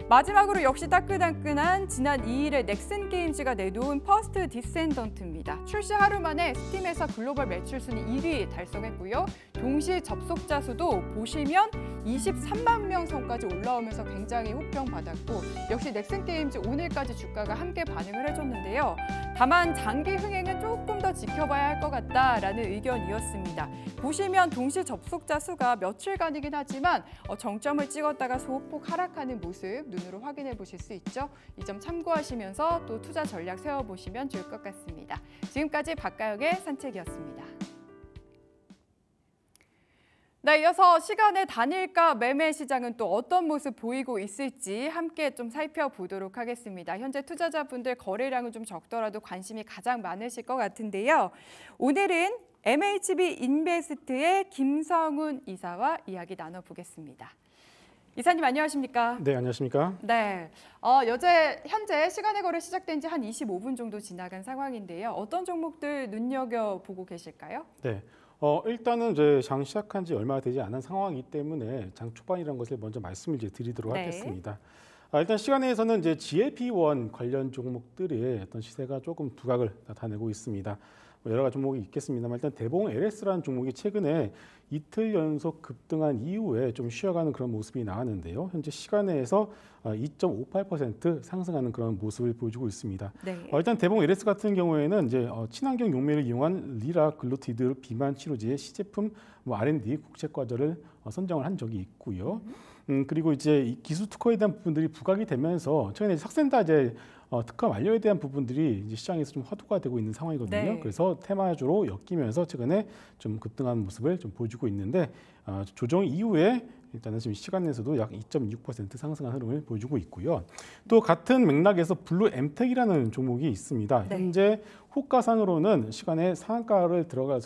마지막으로 역시 따끈따끈한 지난 2일에 넥슨 게임즈가 내놓은 퍼스트 디센던트입니다. 출시 하루 만에 스팀에서 글로벌 매출 순위 1위 달성했고요. 동시 접속자 수도 보시면 23만 명 선까지 올라오면서 굉장히 호평받았고 역시 넥슨 게임즈 오늘까지 주가가 함께 반응을 해줬는데요. 다만 장기 흥행은 조금 더 지켜봐야 할 것 같다라는 의견이었습니다. 보시면 동시 접속자 수가 며칠간이긴 하지만 정점을 찍었다가 소폭 하락하는 모습 눈으로 확인해 보실 수 있죠. 이 점 참고하시면서 또 투자 전략 세워보시면 좋을 것 같습니다. 지금까지 박가영의 산책이었습니다. 네, 이어서 시간의 단일가 매매 시장은 또 어떤 모습 보이고 있을지 함께 좀 살펴보도록 하겠습니다. 현재 투자자분들 거래량은 좀 적더라도 관심이 가장 많으실 것 같은데요. 오늘은 MHB 인베스트의 김성훈 이사와 이야기 나눠보겠습니다. 이사님 안녕하십니까? 네, 안녕하십니까? 네, 현재 시간의 거래 시작된 지 한 25분 정도 지나간 상황인데요. 어떤 종목들 눈여겨보고 계실까요? 네, 일단은 이제 장 시작한 지 얼마 되지 않은 상황이기 때문에 장 초반이라는 것을 먼저 말씀을 이제 드리도록 네. 하겠습니다. 일단 시간에서는 이제 GLP-1 관련 종목들의 어떤 시세가 조금 두각을 나타내고 있습니다. 여러 가지 종목이 있겠습니다만 일단 대봉 LS라는 종목이 최근에 이틀 연속 급등한 이후에 좀 쉬어가는 그런 모습이 나왔는데요. 현재 시간에서 2.58% 상승하는 그런 모습을 보여주고 있습니다. 네. 일단 대봉 LS 같은 경우에는 이제 친환경 용매를 이용한 리라글루티드 비만 치료제의 시제품 R&D 국책 과제를 선정을 한 적이 있고요. 그리고 이제 이 기술 특허에 대한 부분들이 부각이 되면서 최근에 삭센다 이제 특허 완료에 대한 부분들이 이제 시장에서 좀 화두가 되고 있는 상황이거든요. 네. 그래서 테마주로 엮이면서 최근에 좀 급등하는 모습을 좀 보여주고 있는데 조정 이후에 일단은 지금 시간 내에서도 약 2.6% 상승한 흐름을 보여주고 있고요. 또 같은 맥락에서 블루 엠텍이라는 종목이 있습니다. 네. 현재 호가상으로는 시간에 상한가를 들어갈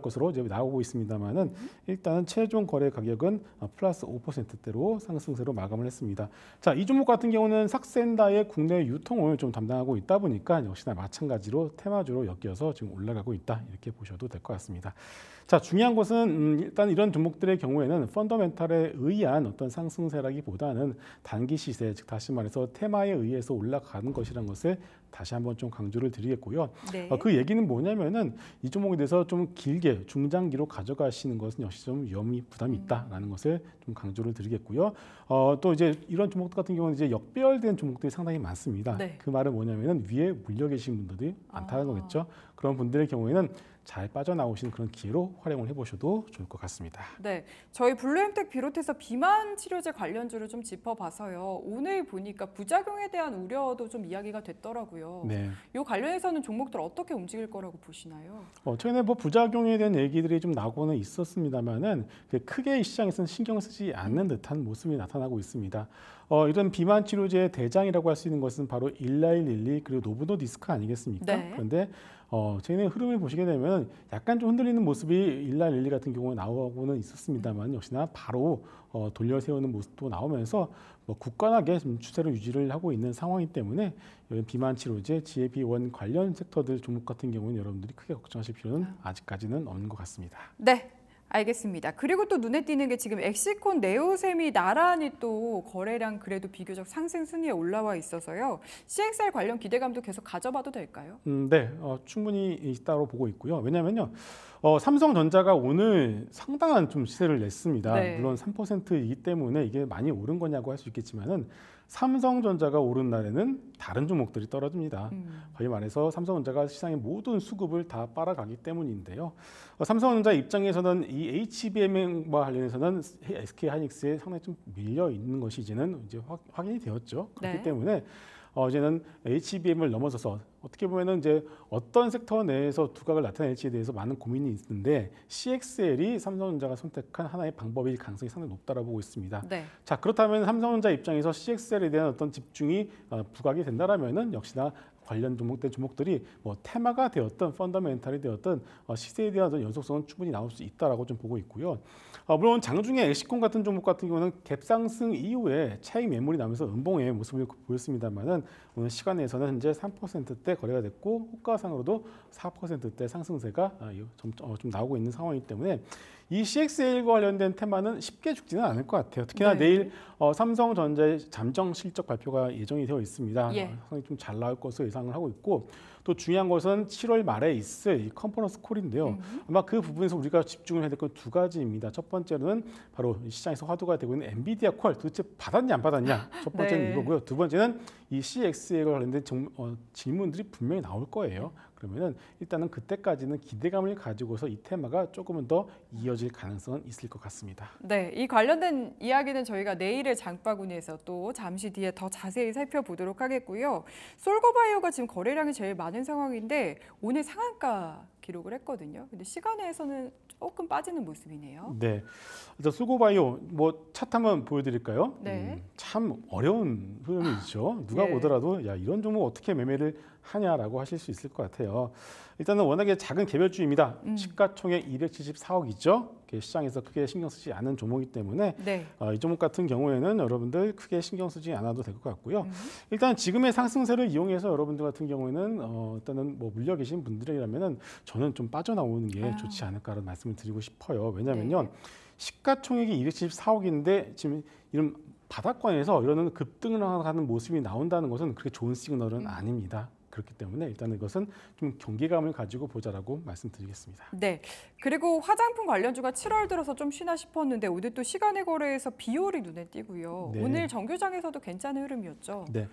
것으로 이제 나오고 있습니다만은 일단은 최종 거래 가격은 플러스 5%대로 상승세로 마감을 했습니다. 자, 이 종목 같은 경우는 삭센다의 국내 유통을 좀 담당하고 있다 보니까 역시나 마찬가지로 테마주로 엮여서 지금 올라가고 있다 이렇게 보셔도 될 것 같습니다. 자, 중요한 것은 일단 이런 종목들의 경우에는 펀더멘탈에 의한 어떤 상승세라기보다는 단기 시세, 즉 다시 말해서 테마에 의해서 올라가는 것이라는 것을 다시 한번 좀 강조를 드리겠고요. 네. 그 얘기는 뭐냐면은 이 종목에 대해서 좀 길게 중장기로 가져가시는 것은 역시 좀 위험이 부담이 있다라는 것을 좀 강조를 드리겠고요. 또 이제 이런 종목들 같은 경우는 이제 역배열된 종목들이 상당히 많습니다. 네. 그 말은 뭐냐면은 위에 물려 계신 분들이 많다는 거겠죠. 그런 분들의 경우에는 잘 빠져나오시는 그런 기회로 활용을 해보셔도 좋을 것 같습니다. 네, 저희 블루엠텍 비롯해서 비만 치료제 관련주를 좀 짚어봐서요. 오늘 보니까 부작용에 대한 우려도 좀 이야기가 됐더라고요. 네. 이 관련해서는 종목들 어떻게 움직일 거라고 보시나요? 최근에 뭐 부작용에 대한 얘기들이 좀 나오고는 있었습니다만은 크게 시장에서는 신경 쓰지 않는 듯한 모습이 나타나고 있습니다. 이런 비만 치료제의 대장이라고 할 수 있는 것은 바로 일라일릴리 그리고 노브노디스크 아니겠습니까? 네. 그런데 최근에 흐름을 보시게 되면 약간 좀 흔들리는 모습이 일라일릴리 같은 경우에 나오고는 있었습니다만 역시나 바로 돌려 세우는 모습도 나오면서 굳건하게 좀 추세를 유지를 하고 있는 상황이기 때문에 비만 치료제, GLP-1 관련 섹터들 종목 같은 경우는 여러분들이 크게 걱정하실 필요는 아직까지는 없는 것 같습니다. 네, 알겠습니다. 그리고 또 눈에 띄는 게 지금 엑시콘 네오셈이 나란히 또 거래량 그래도 비교적 상승 순위에 올라와 있어서요. CXR 관련 기대감도 계속 가져봐도 될까요? 네, 충분히 있다고 보고 있고요. 왜냐하면요, 삼성전자가 오늘 상당한 좀 시세를 냈습니다. 네. 물론 3%이기 때문에 이게 많이 오른 거냐고 할 수 있겠지만은 삼성전자가 오른 날에는 다른 종목들이 떨어집니다. 거의 말해서 삼성전자가 시장의 모든 수급을 다 빨아가기 때문인데요. 삼성전자 입장에서는 이 HBM과 관련해서는 SK하이닉스에 상당히 좀 밀려 있는 것이 이제는 이제 확인이 되었죠. 그렇기 네. 때문에 이제는 HBM을 넘어서서 어떻게 보면은 이제 어떤 섹터 내에서 두각을 나타낼지에 대해서 많은 고민이 있는데 CXL이 삼성전자가 선택한 하나의 방법일 가능성이 상당히 높다라고 보고 있습니다. 네. 자, 그렇다면 삼성전자 입장에서 CXL에 대한 어떤 집중이 부각이 된다라면은 역시나 관련 종목들이 뭐 테마가 되었던 펀더멘탈이 되었던 시세에 대한 어떤 연속성은 충분히 나올 수 있다라고 좀 보고 있고요. 물론 장중에 엑시콘 같은 종목 같은 경우는 갭상승 이후에 차익 매물이 나면서 음봉의 모습을 보였습니다만은 오늘 시간에서는 현재 3%대 거래가 됐고 호가상으로도 4%대 상승세가 좀 나오고 있는 상황이기 때문에 이 CXAL과 관련된 테마는 쉽게 죽지는 않을 것 같아요. 특히나 네. 내일 삼성전자의 잠정 실적 발표가 예정이 되어 있습니다. 예. 상당히 좀 잘 나올 것으로 예상을 하고 있고 또 중요한 것은 7월 말에 있을 이 컨퍼런스 콜인데요. 아마 그 부분에서 우리가 집중을 해야 될 건 두 가지입니다. 첫 번째는 바로 시장에서 화두가 되고 있는 엔비디아 콜 도대체 받았냐 안 받았냐 첫 번째는 네. 이거고요. 두 번째는 이 CXA와 관련된 질문들이 분명히 나올 거예요. 그러면은 일단은 그때까지는 기대감을 가지고서 이 테마가 조금은 더 이어질 가능성은 있을 것 같습니다. 네, 이 관련된 이야기는 저희가 내일의 장바구니에서 또 잠시 뒤에 더 자세히 살펴보도록 하겠고요. 솔고바이오가 지금 거래량이 제일 많은 상황인데 오늘 상한가 기록을 했거든요. 근데 시간에서는 조금 빠지는 모습이네요. 네, 일단 수고바이오 뭐 차트 한번 보여드릴까요? 네. 참 어려운 흐름이죠. 누가 예. 보더라도 야 이런 종목 어떻게 매매를 하냐라고 하실 수 있을 것 같아요. 일단은 워낙에 작은 개별주입니다. 시가총액 274억이죠. 시장에서 크게 신경 쓰지 않은 종목이기 때문에 네. 이 종목 같은 경우에는 여러분들 크게 신경 쓰지 않아도 될 것 같고요. 일단 지금의 상승세를 이용해서 여러분들 같은 경우에는 일단은 뭐 물려 계신 분들이라면은 저는 좀 빠져나오는 게 좋지 않을까라는 말씀을 드리고 싶어요. 왜냐면요. 네. 시가총액이 274억인데 지금 이런 바닥권에서 이런 급등을 하는 모습이 나온다는 것은 그렇게 좋은 시그널은 아닙니다. 그렇기 때문에 일단 이것은 좀 경계감을 가지고 보자라고 말씀드리겠습니다. 네. 그리고 화장품 관련주가 7월 들어서 좀 쉬나 싶었는데 오늘 또 시간의 거래에서 비올이 눈에 띄고요. 네. 오늘 정규장에서도 괜찮은 흐름이었죠. 네,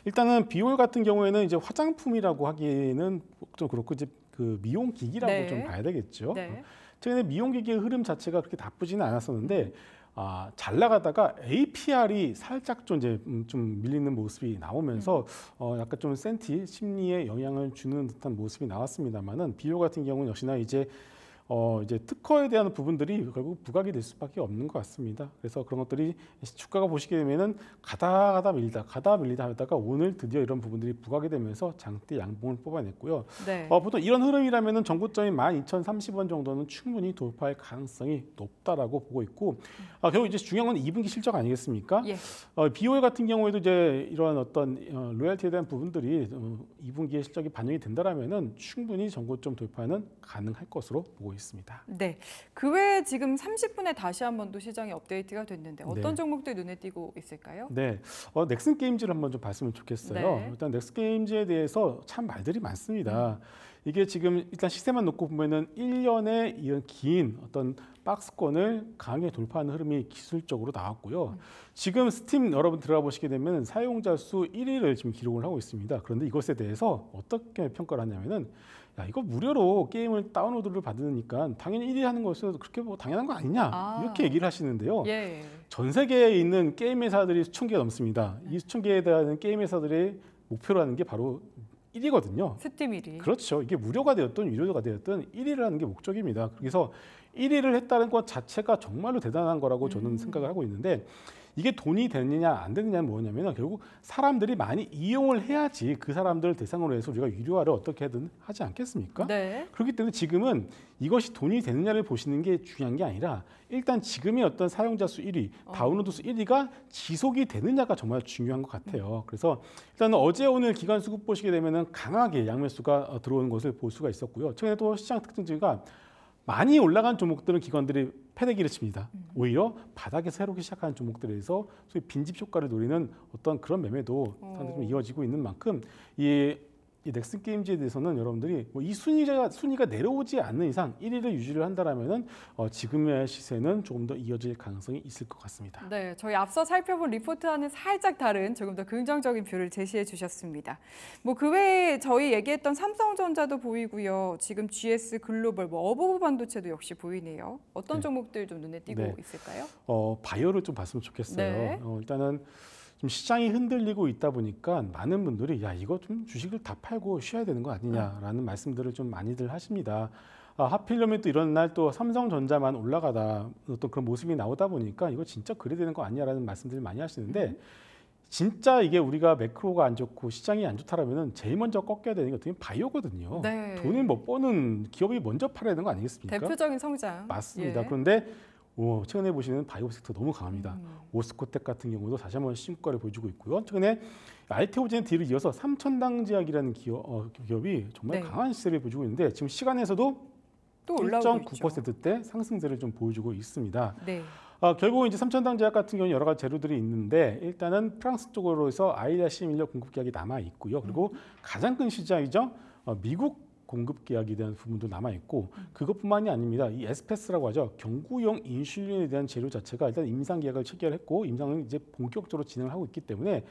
일단은 비올 같은 경우에는 이제 화장품이라고 하기에는 좀 그렇고 이제 그 미용 기기라고 네. 좀 봐야 되겠죠. 네. 최근에 미용 기기의 흐름 자체가 그렇게 나쁘지는 않았었는데 잘 나가다가 APR이 살짝 좀 이제 좀 밀리는 모습이 나오면서 약간 좀 센티 심리에 영향을 주는 듯한 모습이 나왔습니다만은 비올 같은 경우는 역시나 이제 특허에 대한 부분들이 결국 부각이 될 수밖에 없는 것 같습니다. 그래서 그런 것들이 주가가 보시게 되면은 가다 밀리다 하다가 오늘 드디어 이런 부분들이 부각이 되면서 장대 양봉을 뽑아냈고요. 네. 보통 이런 흐름이라면은 정고점이 12,030원 정도는 충분히 돌파할 가능성이 높다라고 보고 있고 결국 이제 중요한 건 2분기 실적 아니겠습니까? 예. 비올 같은 경우에도 이제 이러한 어떤 로열티에 대한 부분들이 2분기에 실적이 반영이 된다라면은 충분히 정고점 돌파는 가능할 것으로 보고 있습니다. 네. 그 외에 지금 30분에 다시 한 번 더 시장이 업데이트가 됐는데 어떤 네. 종목들 눈에 띄고 있을까요? 네, 넥슨 게임즈를 한번 좀 봤으면 좋겠어요. 네. 일단 넥슨 게임즈에 대해서 참 말들이 많습니다. 이게 지금 일단 시세만 놓고 보면은 1년의 이런 긴 어떤 박스권을 강하게 돌파하는 흐름이 기술적으로 나왔고요. 지금 스팀 여러분 들어가 보시게 되면 사용자 수 1위를 지금 기록을 하고 있습니다. 그런데 이것에 대해서 어떻게 평가를 하냐면은 야 이거 무료로 게임을 다운로드를 받으니까 당연히 1위 하는 것은 그렇게 뭐 당연한 거 아니냐 이렇게 얘기를 하시는데요. 예. 전 세계에 있는 게임 회사들이 수천 개가 넘습니다. 이 수천 개에 대한 게임 회사들의 목표로 하는 게 바로 1위거든요. 스팀 1위. 그렇죠. 이게 무료가 되었든 유료가 되었든 1위를 하는 게 목적입니다. 그래서 1위를 했다는 것 자체가 정말로 대단한 거라고 저는 생각을 하고 있는데 이게 돈이 되느냐 안 되느냐는 뭐냐면 결국 사람들이 많이 이용을 해야지 그 사람들을 대상으로 해서 우리가 유료화를 어떻게든 하지 않겠습니까? 네. 그렇기 때문에 지금은 이것이 돈이 되느냐를 보시는 게 중요한 게 아니라 일단 지금의 어떤 사용자 수 1위, 다운로드 수 1위가 지속이 되느냐가 정말 중요한 것 같아요. 그래서 일단 어제 오늘 기관 수급 보시게 되면은 강하게 양매수가 들어오는 것을 볼 수가 있었고요. 최근에 또 시장 특징지가 많이 올라간 종목들은 기관들이 패대기를 칩니다. 오히려 바닥에서 새롭게 시작하는 종목들에서 소위 빈집 효과를 노리는 어떤 그런 매매도 상당히 좀 이어지고 있는 만큼 이 넥슨 게임즈에 대해서는 여러분들이 뭐 이 순위가 내려오지 않는 이상 1위를 유지를 한다라면은 지금의 시세는 조금 더 이어질 가능성이 있을 것 같습니다. 네, 저희 앞서 살펴본 리포트와는 살짝 다른 조금 더 긍정적인 뷰를 제시해 주셨습니다. 뭐 그 외에 저희 얘기했던 삼성전자도 보이고요. 지금 GS 글로벌, 어버브 반도체도 역시 보이네요. 어떤 네. 종목들 좀 눈에 띄고 네. 있을까요? 바이오를 좀 봤으면 좋겠어요. 네. 일단은 좀 시장이 흔들리고 있다 보니까 많은 분들이 야 이거 좀 주식을 다 팔고 쉬어야 되는 거 아니냐라는 말씀들을 좀 많이들 하십니다. 하필이면 또 이런 날 또 삼성전자만 올라가다 어떤 그런 모습이 나오다 보니까 이거 진짜 그래야 되는 거 아니냐라는 말씀들을 많이 하시는데 진짜 이게 우리가 매크로가 안 좋고 시장이 안 좋다라면은 제일 먼저 꺾여야 되는 게 어떻게 보면 바이오거든요. 네. 돈을 못 버는 기업이 먼저 팔아야 되는 거 아니겠습니까? 대표적인 성장. 맞습니다. 예. 그런데 최근에 보시는 바이오 섹터 너무 강합니다. 오스코텍 같은 경우도 다시 한번 신고가를 보여주고 있고요. 최근에 알테오젠 뒤를 이어서 삼천당제약이라는 기업이 정말 네. 강한 시세를 보여주고 있는데 지금 시간에서도 또 올라오고 있죠. 1.9%대 상승세를 좀 보여주고 있습니다. 네. 결국 이제 삼천당 제약 같은 경우는 여러 가지 재료들이 있는데 일단은 프랑스 쪽으로서 아이라시 밀려 공급 계약이 남아 있고요. 그리고 가장 큰 시장이죠. 미국 공급 계약에 대한 부분도 남아 있고 그것뿐만이 아닙니다. 이 에스페스라고 하죠. 경구용 인슐린에 대한 재료 자체가 일단 임상 계약을 체결했고 임상은 이제 본격적으로 진행을 하고 있기 때문에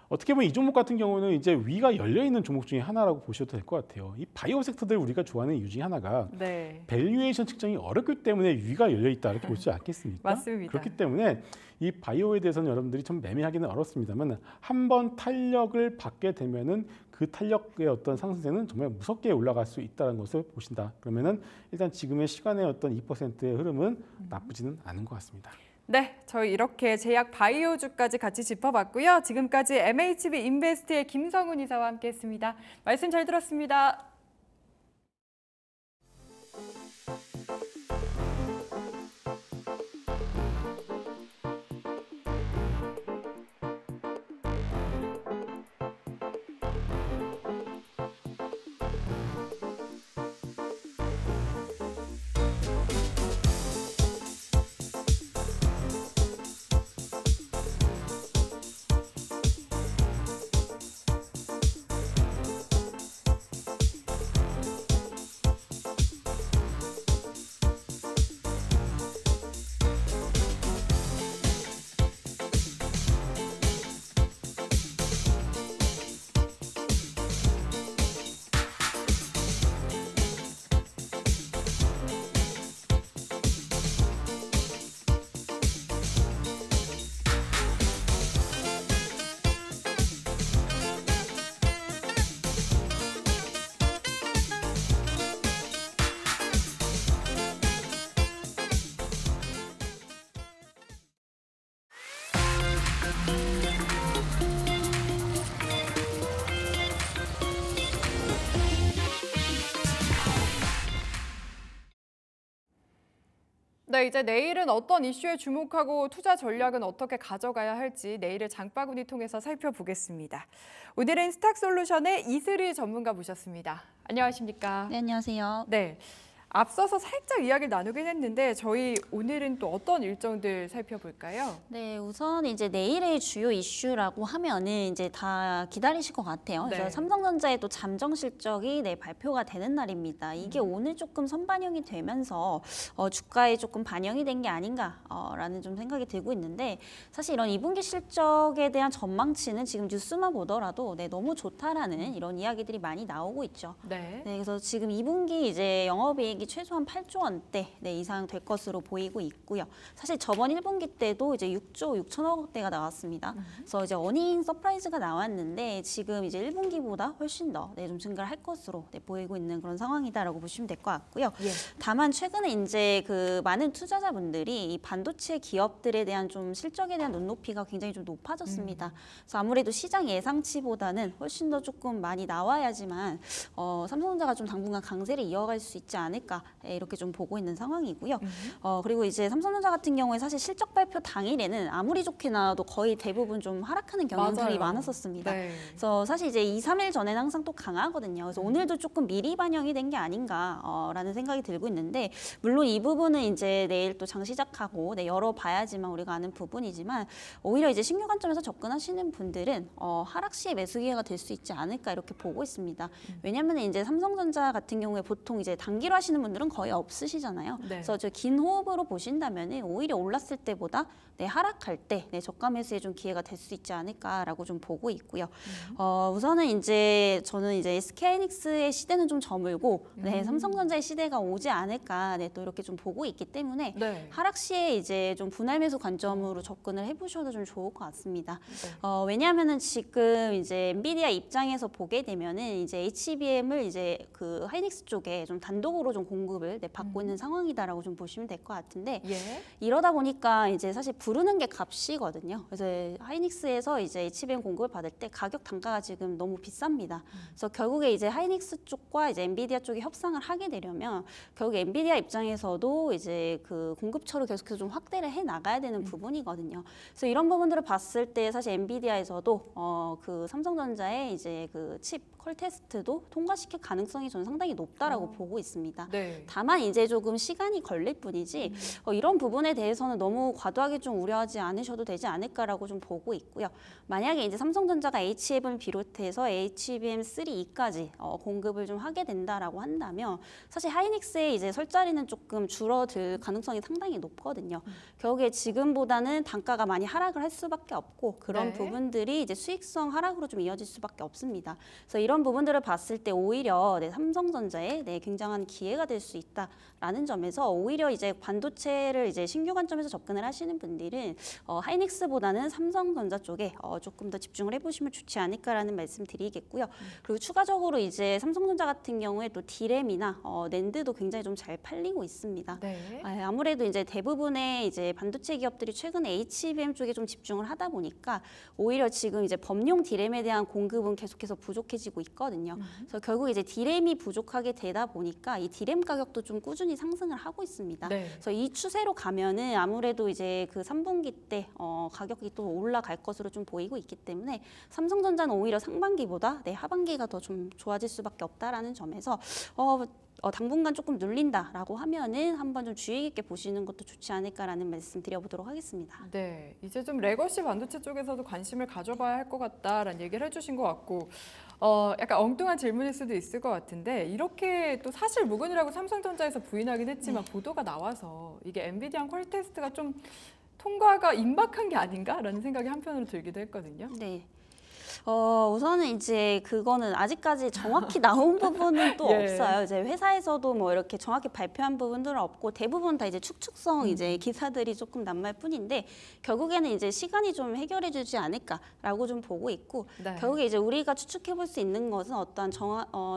어떻게 보면 이 종목 같은 경우는 이제 위가 열려 있는 종목 중에 하나라고 보셔도 될 것 같아요. 이 바이오 섹터들 우리가 좋아하는 이유 중에 하나가 네. 밸류에이션 측정이 어렵기 때문에 위가 열려 있다 이렇게 볼 수 않겠습니까? 맞습니다. 그렇기 때문에 이 바이오에 대해서는 여러분들이 좀 매매하기는 어렵습니다만 한번 탄력을 받게 되면은 그 탄력의 어떤 상승세는 정말 무섭게 올라갈 수 있다는 것을 보신다. 그러면은 일단 지금의 시간의 어떤 2%의 흐름은 나쁘지는 않은 것 같습니다. 네, 저희 이렇게 제약 바이오주까지 같이 짚어봤고요. 지금까지 MHB 인베스트의 김성훈 이사와 함께했습니다. 말씀 잘 들었습니다. 네, 이제 내일은 어떤 이슈에 주목하고 투자 전략은 어떻게 가져가야 할지 내일의 장바구니 통해서 살펴보겠습니다. 오늘은 스탁솔루션의 이슬희 전문가 모셨습니다. 안녕하십니까? 네, 안녕하세요. 네, 앞서서 살짝 이야기를 나누긴 했는데 저희 오늘은 또 어떤 일정들 살펴볼까요? 네, 우선 이제 내일의 주요 이슈라고 하면은 이제 다 기다리실 것 같아요. 그래서 네. 삼성전자의 또 잠정 실적이 내일 발표가 되는 날입니다. 이게 오늘 조금 선반영이 되면서 주가에 조금 반영이 된 게 아닌가라는 좀 생각이 들고 있는데 사실 이런 2분기 실적에 대한 전망치는 지금 뉴스만 보더라도 너무 좋다라는 이런 이야기들이 많이 나오고 있죠. 네. 네, 그래서 지금 2분기 이제 영업이익이 최소한 8조 원대 이상 될 것으로 보이고 있고요. 사실 저번 1분기 때도 이제 6조 6천억 원대가 나왔습니다. 그래서 이제 어닝 서프라이즈가 나왔는데 지금 이제 1분기보다 훨씬 더 좀 증가를 할 것으로 보이고 있는 그런 상황이다라고 보시면 될 것 같고요. 예. 다만 최근에 이제 그 많은 투자자분들이 이 반도체 기업들에 대한 좀 실적에 대한 눈높이가 굉장히 좀 높아졌습니다. 그래서 아무래도 시장 예상치보다는 훨씬 더 조금 많이 나와야지만 삼성전자가 좀 당분간 강세를 이어갈 수 있지 않을까 이렇게 좀 보고 있는 상황이고요. 그리고 이제 삼성전자 같은 경우에 사실 실적 발표 당일에는 아무리 좋게 나와도 거의 대부분 좀 하락하는 경향들이 맞아요. 많았었습니다. 네. 그래서 사실 이제 2, 3일 전에는 항상 또 강하거든요. 그래서 오늘도 조금 미리 반영이 된 게 아닌가라는 생각이 들고 있는데 물론 이 부분은 이제 내일 또 장 시작하고 열어봐야지만 우리가 아는 부분이지만 오히려 이제 신규 관점에서 접근하시는 분들은 하락 시에 매수 기회가 될 수 있지 않을까 이렇게 보고 있습니다. 왜냐하면 이제 삼성전자 같은 경우에 보통 이제 단기로 하시는 분들은 거의 없으시잖아요. 네. 그래서 저 긴 호흡으로 보신다면 오히려 올랐을 때보다 하락할 때 저가 매수에 좀 기회가 될 수 있지 않을까라고 좀 보고 있고요. 우선은 이제 저는 이제 SK하이닉스의 시대는 좀 저물고 삼성전자의 시대가 오지 않을까 또 이렇게 좀 보고 있기 때문에 네. 하락 시에 이제 좀 분할 매수 관점으로 접근을 해보셔도 좀 좋을 것 같습니다. 네. 왜냐하면은 지금 이제 엔비디아 입장에서 보게 되면은 이제 HBM을 이제 그 하이닉스 쪽에 좀 단독으로 좀 공급을 받고 있는 상황이다라고 좀 보시면 될 것 같은데 예. 이러다 보니까 이제 사실 부르는 게 값이거든요. 그래서 하이닉스에서 이제 HBM 공급을 받을 때 가격 단가가 지금 너무 비쌉니다. 그래서 결국에 이제 하이닉스 쪽과 이제 엔비디아 쪽이 협상을 하게 되려면 결국 엔비디아 입장에서도 이제 그 공급처를 계속해서 좀 확대를 해 나가야 되는 부분이거든요. 그래서 이런 부분들을 봤을 때 사실 엔비디아에서도 그 삼성전자의 이제 그 칩 컬 테스트도 통과시킬 가능성이 저는 상당히 높다라고 보고 있습니다. 네. 네. 다만 이제 조금 시간이 걸릴 뿐이지 이런 부분에 대해서는 너무 과도하게 좀 우려하지 않으셔도 되지 않을까라고 좀 보고 있고요. 만약에 이제 삼성전자가 HBM을 비롯해서 HBM3E까지 공급을 좀 하게 된다라고 한다면 사실 하이닉스의 이제 설 자리는 조금 줄어들 가능성이 상당히 높거든요. 결국에 지금보다는 단가가 많이 하락을 할 수밖에 없고 그런 네. 부분들이 이제 수익성 하락으로 좀 이어질 수밖에 없습니다. 그래서 이런 부분들을 봤을 때 오히려 삼성전자에 굉장한 기회가 될 수 있다라는 점에서 오히려 이제 반도체를 이제 신규 관점에서 접근을 하시는 분들은 하이닉스보다는 삼성전자 쪽에 조금 더 집중을 해보시면 좋지 않을까라는 말씀드리겠고요. 그리고 추가적으로 이제 삼성전자 같은 경우에 또 디램이나 낸드도 굉장히 좀 잘 팔리고 있습니다. 네. 아무래도 이제 대부분의 이제 반도체 기업들이 최근에 HBM 쪽에 좀 집중을 하다 보니까 오히려 지금 이제 범용 디램에 대한 공급은 계속해서 부족해지고 있거든요. 그래서 결국 이제 디램이 부족하게 되다 보니까 이 디램 가격도 좀 꾸준히 상승을 하고 있습니다. 네. 그래서 이 추세로 가면은 아무래도 이제 그 3분기 때 가격이 또 올라갈 것으로 좀 보이고 있기 때문에 삼성전자는 오히려 상반기보다 하반기가 더 좀 좋아질 수밖에 없다라는 점에서 당분간 조금 눌린다라고 하면은 한번 좀 주의 깊게 보시는 것도 좋지 않을까라는 말씀 드려보도록 하겠습니다. 네, 이제 좀 레거시 반도체 쪽에서도 관심을 가져봐야 할 것 같다라는 얘기를 해주신 것 같고 약간 엉뚱한 질문일 수도 있을 것 같은데 이렇게 또 사실 무근이라고 삼성전자에서 부인하긴 했지만 보도가 나와서 이게 엔비디아 퀄 테스트가 좀 통과가 임박한 게 아닌가라는 생각이 한편으로 들기도 했거든요. 네. 우선은 이제 그거는 아직까지 정확히 나온 부분은 또 예. 없어요. 이제 회사에서도 뭐 이렇게 정확히 발표한 부분들은 없고 대부분 다 이제 추측성 이제 기사들이 조금 남말 뿐인데 결국에는 이제 시간이 좀 해결해주지 않을까라고 좀 보고 있고 네. 결국에 이제 우리가 추측해볼 수 있는 것은 어떠한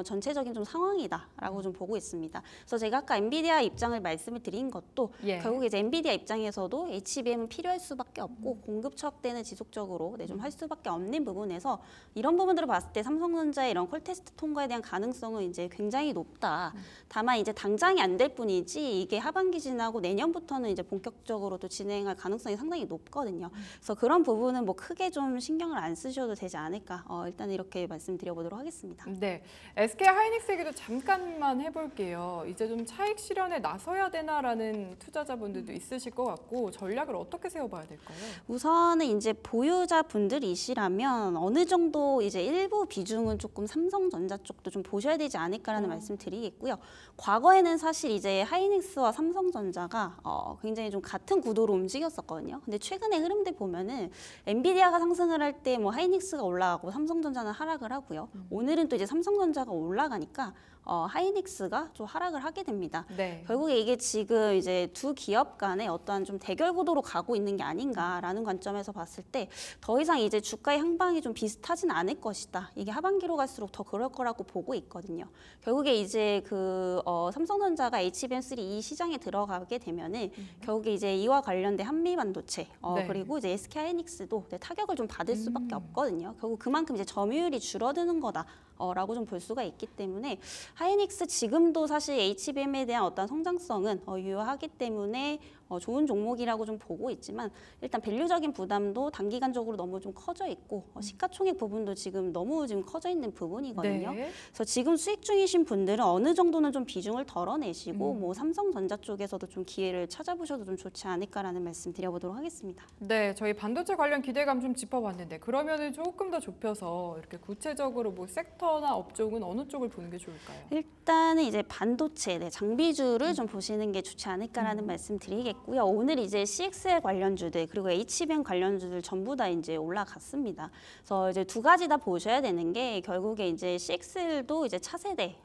전체적인 좀 상황이다라고 좀 보고 있습니다. 그래서 제가 아까 엔비디아 입장을 말씀을 드린 것도 예. 결국에 이제 엔비디아 입장에서도 HBM은 필요할 수밖에 없고 공급 척대는 지속적으로 좀 할 수밖에 없는 부분에서 이런 부분들을 봤을 때 삼성전자의 이런 콜테스트 통과에 대한 가능성은 이제 굉장히 높다. 다만 이제 당장이 안 될 뿐이지 이게 하반기 지나고 내년부터는 이제 본격적으로 또 진행할 가능성이 상당히 높거든요. 그래서 그런 부분은 뭐 크게 좀 신경을 안 쓰셔도 되지 않을까. 일단 이렇게 말씀드려보도록 하겠습니다. 네, SK 하이닉스 얘기도 잠깐만 해볼게요. 이제 좀 차익 실현에 나서야 되나라는 투자자분들도 있으실 것 같고 전략을 어떻게 세워봐야 될까요? 우선은 이제 보유자분들이시라면 어느 정도 이제 일부 비중은 조금 삼성전자 쪽도 좀 보셔야 되지 않을까라는 말씀 드리겠고요. 과거에는 사실 이제 하이닉스와 삼성전자가 굉장히 좀 같은 구도로 움직였었거든요. 근데 최근의 흐름들 보면은 엔비디아가 상승을 할 때 뭐 하이닉스가 올라가고 삼성전자는 하락을 하고요. 오늘은 또 이제 삼성전자가 올라가니까 하이닉스가 좀 하락을 하게 됩니다. 네. 결국에 이게 지금 이제 두 기업 간의 어떠한 좀 대결 구도로 가고 있는 게 아닌가라는 관점에서 봤을 때 더 이상 이제 주가의 향방이 좀 비슷하진 않을 것이다. 이게 하반기로 갈수록 더 그럴 거라고 보고 있거든요. 결국에 이제 그 삼성전자가 HBM3E 시장에 들어가게 되면은 결국에 이제 이와 관련된 한미 반도체 네. 그리고 이제 SK 하이닉스도 타격을 좀 받을 수밖에 없거든요. 결국 그만큼 이제 점유율이 줄어드는 거다. 라고 좀 볼 수가 있기 때문에 하이닉스 지금도 사실 HBM에 대한 어떤 성장성은 유효하기 때문에 좋은 종목이라고 좀 보고 있지만 일단 밸류적인 부담도 단기간적으로 너무 좀 커져 있고 시가총액 부분도 지금 너무 지금 커져 있는 부분이거든요. 네. 그래서 지금 수익 중이신 분들은 어느 정도는 좀 비중을 덜어내시고 뭐 삼성전자 쪽에서도 좀 기회를 찾아보셔도 좀 좋지 않을까라는 말씀 드려보도록 하겠습니다. 네, 저희 반도체 관련 기대감 좀 짚어봤는데 그러면은 조금 더 좁혀서 이렇게 구체적으로 뭐 섹터나 업종은 어느 쪽을 보는 게 좋을까요? 일단은 이제 반도체, 장비주를 좀 보시는 게 좋지 않을까라는 말씀 드리겠고요. 오늘 이제 CXL 관련주들 그리고 HBM 관련주들 전부 다 이제 올라갔습니다. 그래서 이제 두 가지 다 보셔야 되는 게 결국에 이제 CXL도 이제 차세대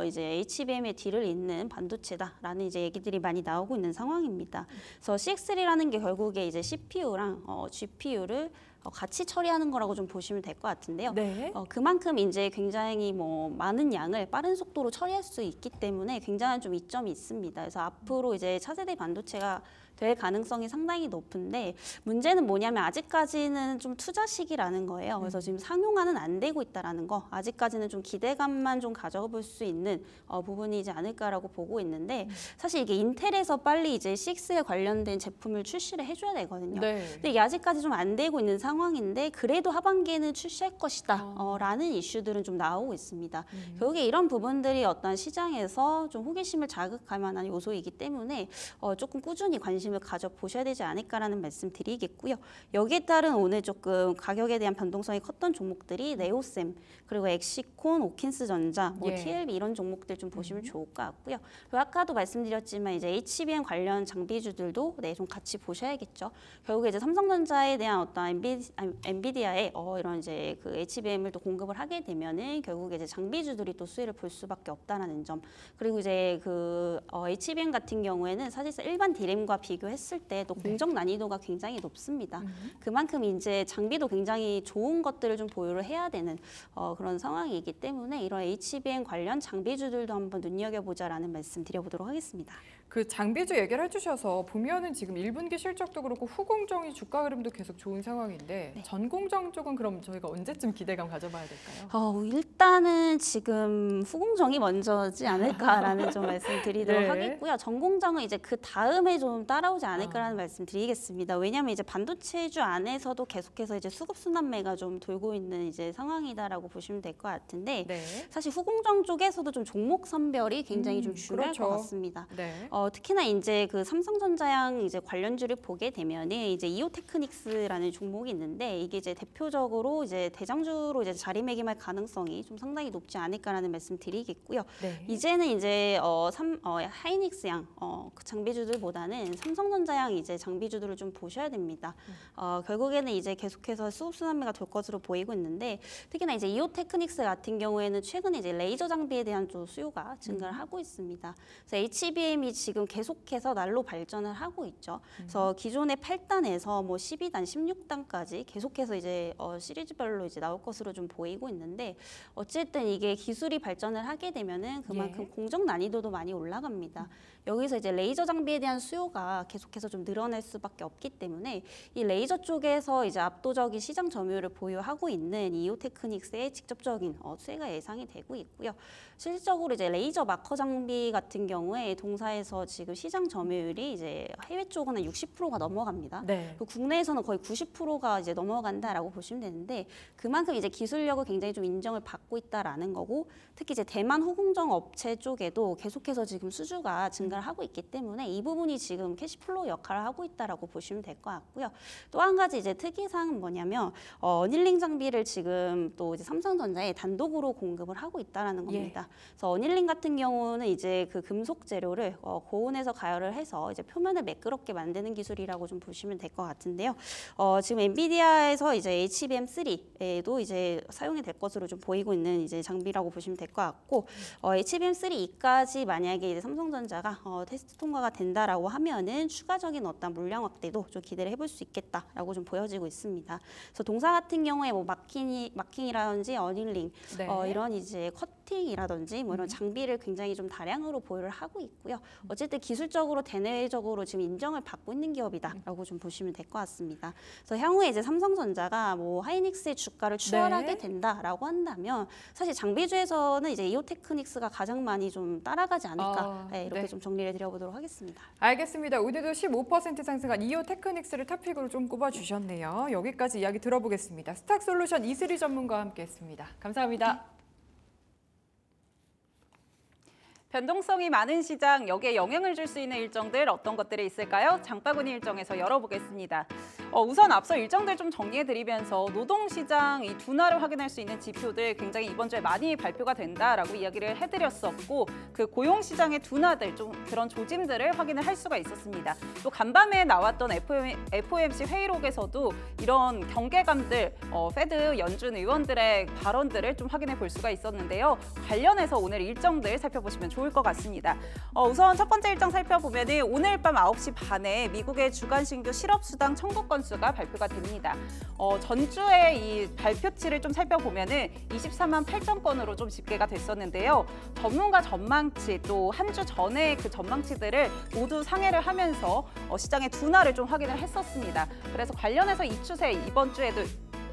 이제 HBM의 뒤를 잇는 반도체다라는 이제 얘기들이 많이 나오고 있는 상황입니다. 그래서 CXL이라는 게 결국에 이제 CPU랑 GPU를 같이 처리하는 거라고 좀 보시면 될 것 같은데요. 네. 그만큼 이제 굉장히 뭐 많은 양을 빠른 속도로 처리할 수 있기 때문에 굉장한 좀 이점이 있습니다. 그래서 앞으로 이제 차세대 반도체가 될 가능성이 상당히 높은데 문제는 뭐냐면 아직까지는 좀 투자 시기라는 거예요. 그래서 지금 상용화는 안 되고 있다라는 거, 아직까지는 좀 기대감만 좀 가져볼 수 있는 부분이지 않을까라고 보고 있는데 사실 이게 인텔에서 빨리 이제 6에 관련된 제품을 출시를 해줘야 되거든요. 네. 근데 이게 아직까지 좀 안 되고 있는 상황인데 그래도 하반기에는 출시할 것이다 라는 이슈들은 좀 나오고 있습니다. 결국에 이런 부분들이 어떤 시장에서 좀 호기심을 자극할 만한 요소이기 때문에 조금 꾸준히 관심을 가져보셔야 되지 않을까라는 말씀 드리겠고요. 여기에 따른 오늘 조금 가격에 대한 변동성이 컸던 종목들이 네오셈, 그리고 엑시콘, 오킨스전자, 뭐 예. TLB 이런 종목들 좀 보시면 좋을 것 같고요. 그리고 아까도 말씀드렸지만 이제 HBM 관련 장비주들도 좀 같이 보셔야겠죠. 결국에 이제 삼성전자에 대한 어떤 엔비디아의 이런 이제 그 HBM을 또 공급을 하게 되면은 결국에 이제 장비주들이 또 수혜를 볼 수밖에 없다라는 점. 그리고 이제 그 HBM 같은 경우에는 사실상 일반 D램과 비교했을 때 또 공정 난이도가 굉장히 높습니다. 그만큼 이제 장비도 굉장히 좋은 것들을 좀 보유를 해야 되는 그런 상황이기 때문에 이런 HBM 관련 장비주들도 한번 눈여겨보자라는 말씀 드려보도록 하겠습니다. 그 장비주 얘기를 해주셔서 보면은 지금 1분기 실적도 그렇고 후공정이 주가 흐름도 계속 좋은 상황인데 네. 전공정 쪽은 그럼 저희가 언제쯤 기대감 가져봐야 될까요? 일단은 지금 후공정이 먼저지 않을까라는 좀 말씀드리도록 네. 하겠고요. 전공정은 이제 그 다음에 좀 따라오지 않을까라는 말씀드리겠습니다. 왜냐하면 이제 반도체주 안에서도 계속해서 이제 수급 순환매가 좀 돌고 있는 이제 상황이다라고 보시면 될 것 같은데 네. 사실 후공정 쪽에서도 좀 종목 선별이 굉장히 좀 중요할 그렇죠. 것 같습니다. 네. 특히나 이제 그 삼성전자양 이제 관련주를 보게 되면은 이제 이오테크닉스라는 종목이 있는데 이게 이제 대표적으로 이제 대장주로 이제 자리매김할 가능성이 좀 상당히 높지 않을까라는 말씀 드리겠고요. 네. 이제는 이제 하이닉스양 그 장비주들보다는 삼성전자양 이제 장비주들을 좀 보셔야 됩니다. 결국에는 이제 계속해서 수급순환매가 돌 것으로 보이고 있는데 특히나 이제 이오테크닉스 같은 경우에는 최근에 이제 레이저 장비에 대한 좀 수요가 증가를 하고 있습니다. 그래서 HBM이 지금 계속해서 날로 발전을 하고 있죠. 그래서 기존의 8단에서 뭐 12단, 16단까지 계속해서 이제 시리즈별로 이제 나올 것으로 좀 보이고 있는데 어쨌든 이게 기술이 발전을 하게 되면은 그만큼 예. 공정 난이도도 많이 올라갑니다. 여기서 이제 레이저 장비에 대한 수요가 계속해서 좀 늘어날 수밖에 없기 때문에 이 레이저 쪽에서 이제 압도적인 시장 점유율을 보유하고 있는 이오테크닉스의 직접적인 수혜가 예상이 되고 있고요. 실질적으로 이제 레이저 마커 장비 같은 경우에 동사에서 지금 시장 점유율이 이제 해외 쪽은 60%가 넘어갑니다. 네. 그리고 국내에서는 거의 90%가 이제 넘어간다라고 보시면 되는데 그만큼 이제 기술력을 굉장히 좀 인정을 받고 있다라는 거고 특히 이제 대만 후공정 업체 쪽에도 계속해서 지금 수주가 증가를 하고 있기 때문에 이 부분이 지금 캐시플로우 역할을 하고 있다라고 보시면 될 것 같고요. 또 한 가지 이제 특이사항은 뭐냐면 어닐링 장비를 지금 또 이제 삼성전자에 단독으로 공급을 하고 있다라는 겁니다. 그래서 어닐링 같은 경우는 이제 그 금속 재료를 고온에서 가열을 해서 이제 표면을 매끄럽게 만드는 기술이라고 좀 보시면 될 것 같은데요. 지금 엔비디아에서 이제 HBM3에도 이제 사용이 될 것으로 좀 보이고 있는 이제 장비라고 보시면 될 것 같고 HBM3E까지 만약에 이제 삼성전자가 테스트 통과가 된다라고 하면은 추가적인 어떤 물량 확대도 좀 기대를 해볼 수 있겠다라고 좀 보여지고 있습니다. 그래서 동사 같은 경우에 뭐 마킹이라든지 어닐링 네. 이런 이제 커팅이라든지 뭐 이런 장비를 굉장히 좀 다량으로 보유를 하고 있고요. 어쨌든 기술적으로 대내적으로 지금 인정을 받고 있는 기업이다라고 좀 보시면 될 것 같습니다. 그래서 향후에 이제 삼성전자가 뭐 하이닉스의 주가를 추월하게 네. 된다라고 한다면 사실 장비주에서는 이제 이오테크닉스가 가장 많이 좀 따라가지 않을까 이렇게 네. 좀 정리를 드려보도록 하겠습니다. 알겠습니다. 오늘도 15% 상승한 이오테크닉스를 탑픽으로 좀 꼽아주셨네요. 여기까지 이야기 들어보겠습니다. 스탁솔루션 이슬희 전문가와 함께했습니다. 감사합니다. 변동성이 많은 시장, 여기에 영향을 줄 수 있는 일정들 어떤 것들이 있을까요? 장바구니 일정에서 열어보겠습니다. 우선 앞서 일정들 좀 정리해드리면서 노동시장 이 둔화를 확인할 수 있는 지표들 굉장히 이번 주에 많이 발표가 된다라고 이야기를 해드렸었고 그 고용시장의 둔화들 좀 그런 조짐들을 확인을 할 수가 있었습니다. 또 간밤에 나왔던 FOMC 회의록에서도 이런 경계감들, 페드 연준 의원들의 발언들을 좀 확인해 볼 수가 있었는데요. 관련해서 오늘 일정들 살펴보시면 좋을 것 같습니다. 우선 첫 번째 일정 살펴보면 오늘 밤 9시 반에 미국의 주간 신규 실업수당 청구 건수 건수가 발표가 됩니다. 전주의 이 발표치를 좀 살펴보면은 23만 8천 건으로 좀 집계가 됐었는데요. 전문가 전망치 또 한 주 전에 그 전망치들을 모두 상회를 하면서 시장의 둔화를 좀 확인을 했었습니다. 그래서 관련해서 이 추세 이번 주에도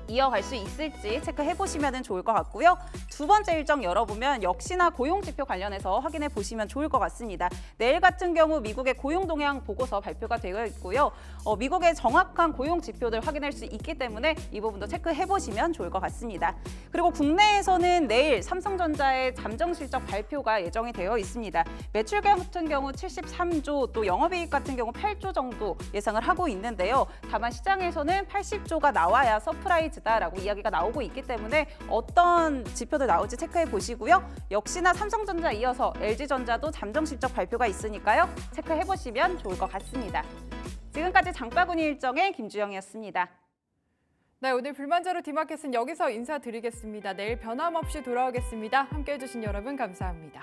이어갈 수 있을지 체크해 보시면 좋을 것 같고요. 두 번째 일정 열어보면 역시나 고용지표 관련해서 확인해 보시면 좋을 것 같습니다. 내일 같은 경우 미국의 고용 동향 보고서 발표가 되어 있고요. 미국의 정확한 고용 지표들 확인할 수 있기 때문에 이 부분도 체크해 보시면 좋을 것 같습니다. 그리고 국내에서는 내일 삼성전자의 잠정 실적 발표가 예정이 되어 있습니다. 매출 같은 경우 73조, 또 영업이익 같은 경우 8조 정도 예상을 하고 있는데요. 다만 시장에서는 80조가 나와야 서프라이즈다라고 이야기가 나오고 있기 때문에 어떤 지표도 나올지 체크해 보시고요. 역시나 삼성전자 이어서 LG전자도 잠정 실적 발표가 있으니까요. 체크해 보시면 좋을 것 같습니다. 지금까지 장바구니 일정의 김주영이었습니다. 네, 오늘 불만제로 디마켓은 여기서 인사드리겠습니다. 내일 변함없이 돌아오겠습니다. 함께해 주신 여러분 감사합니다.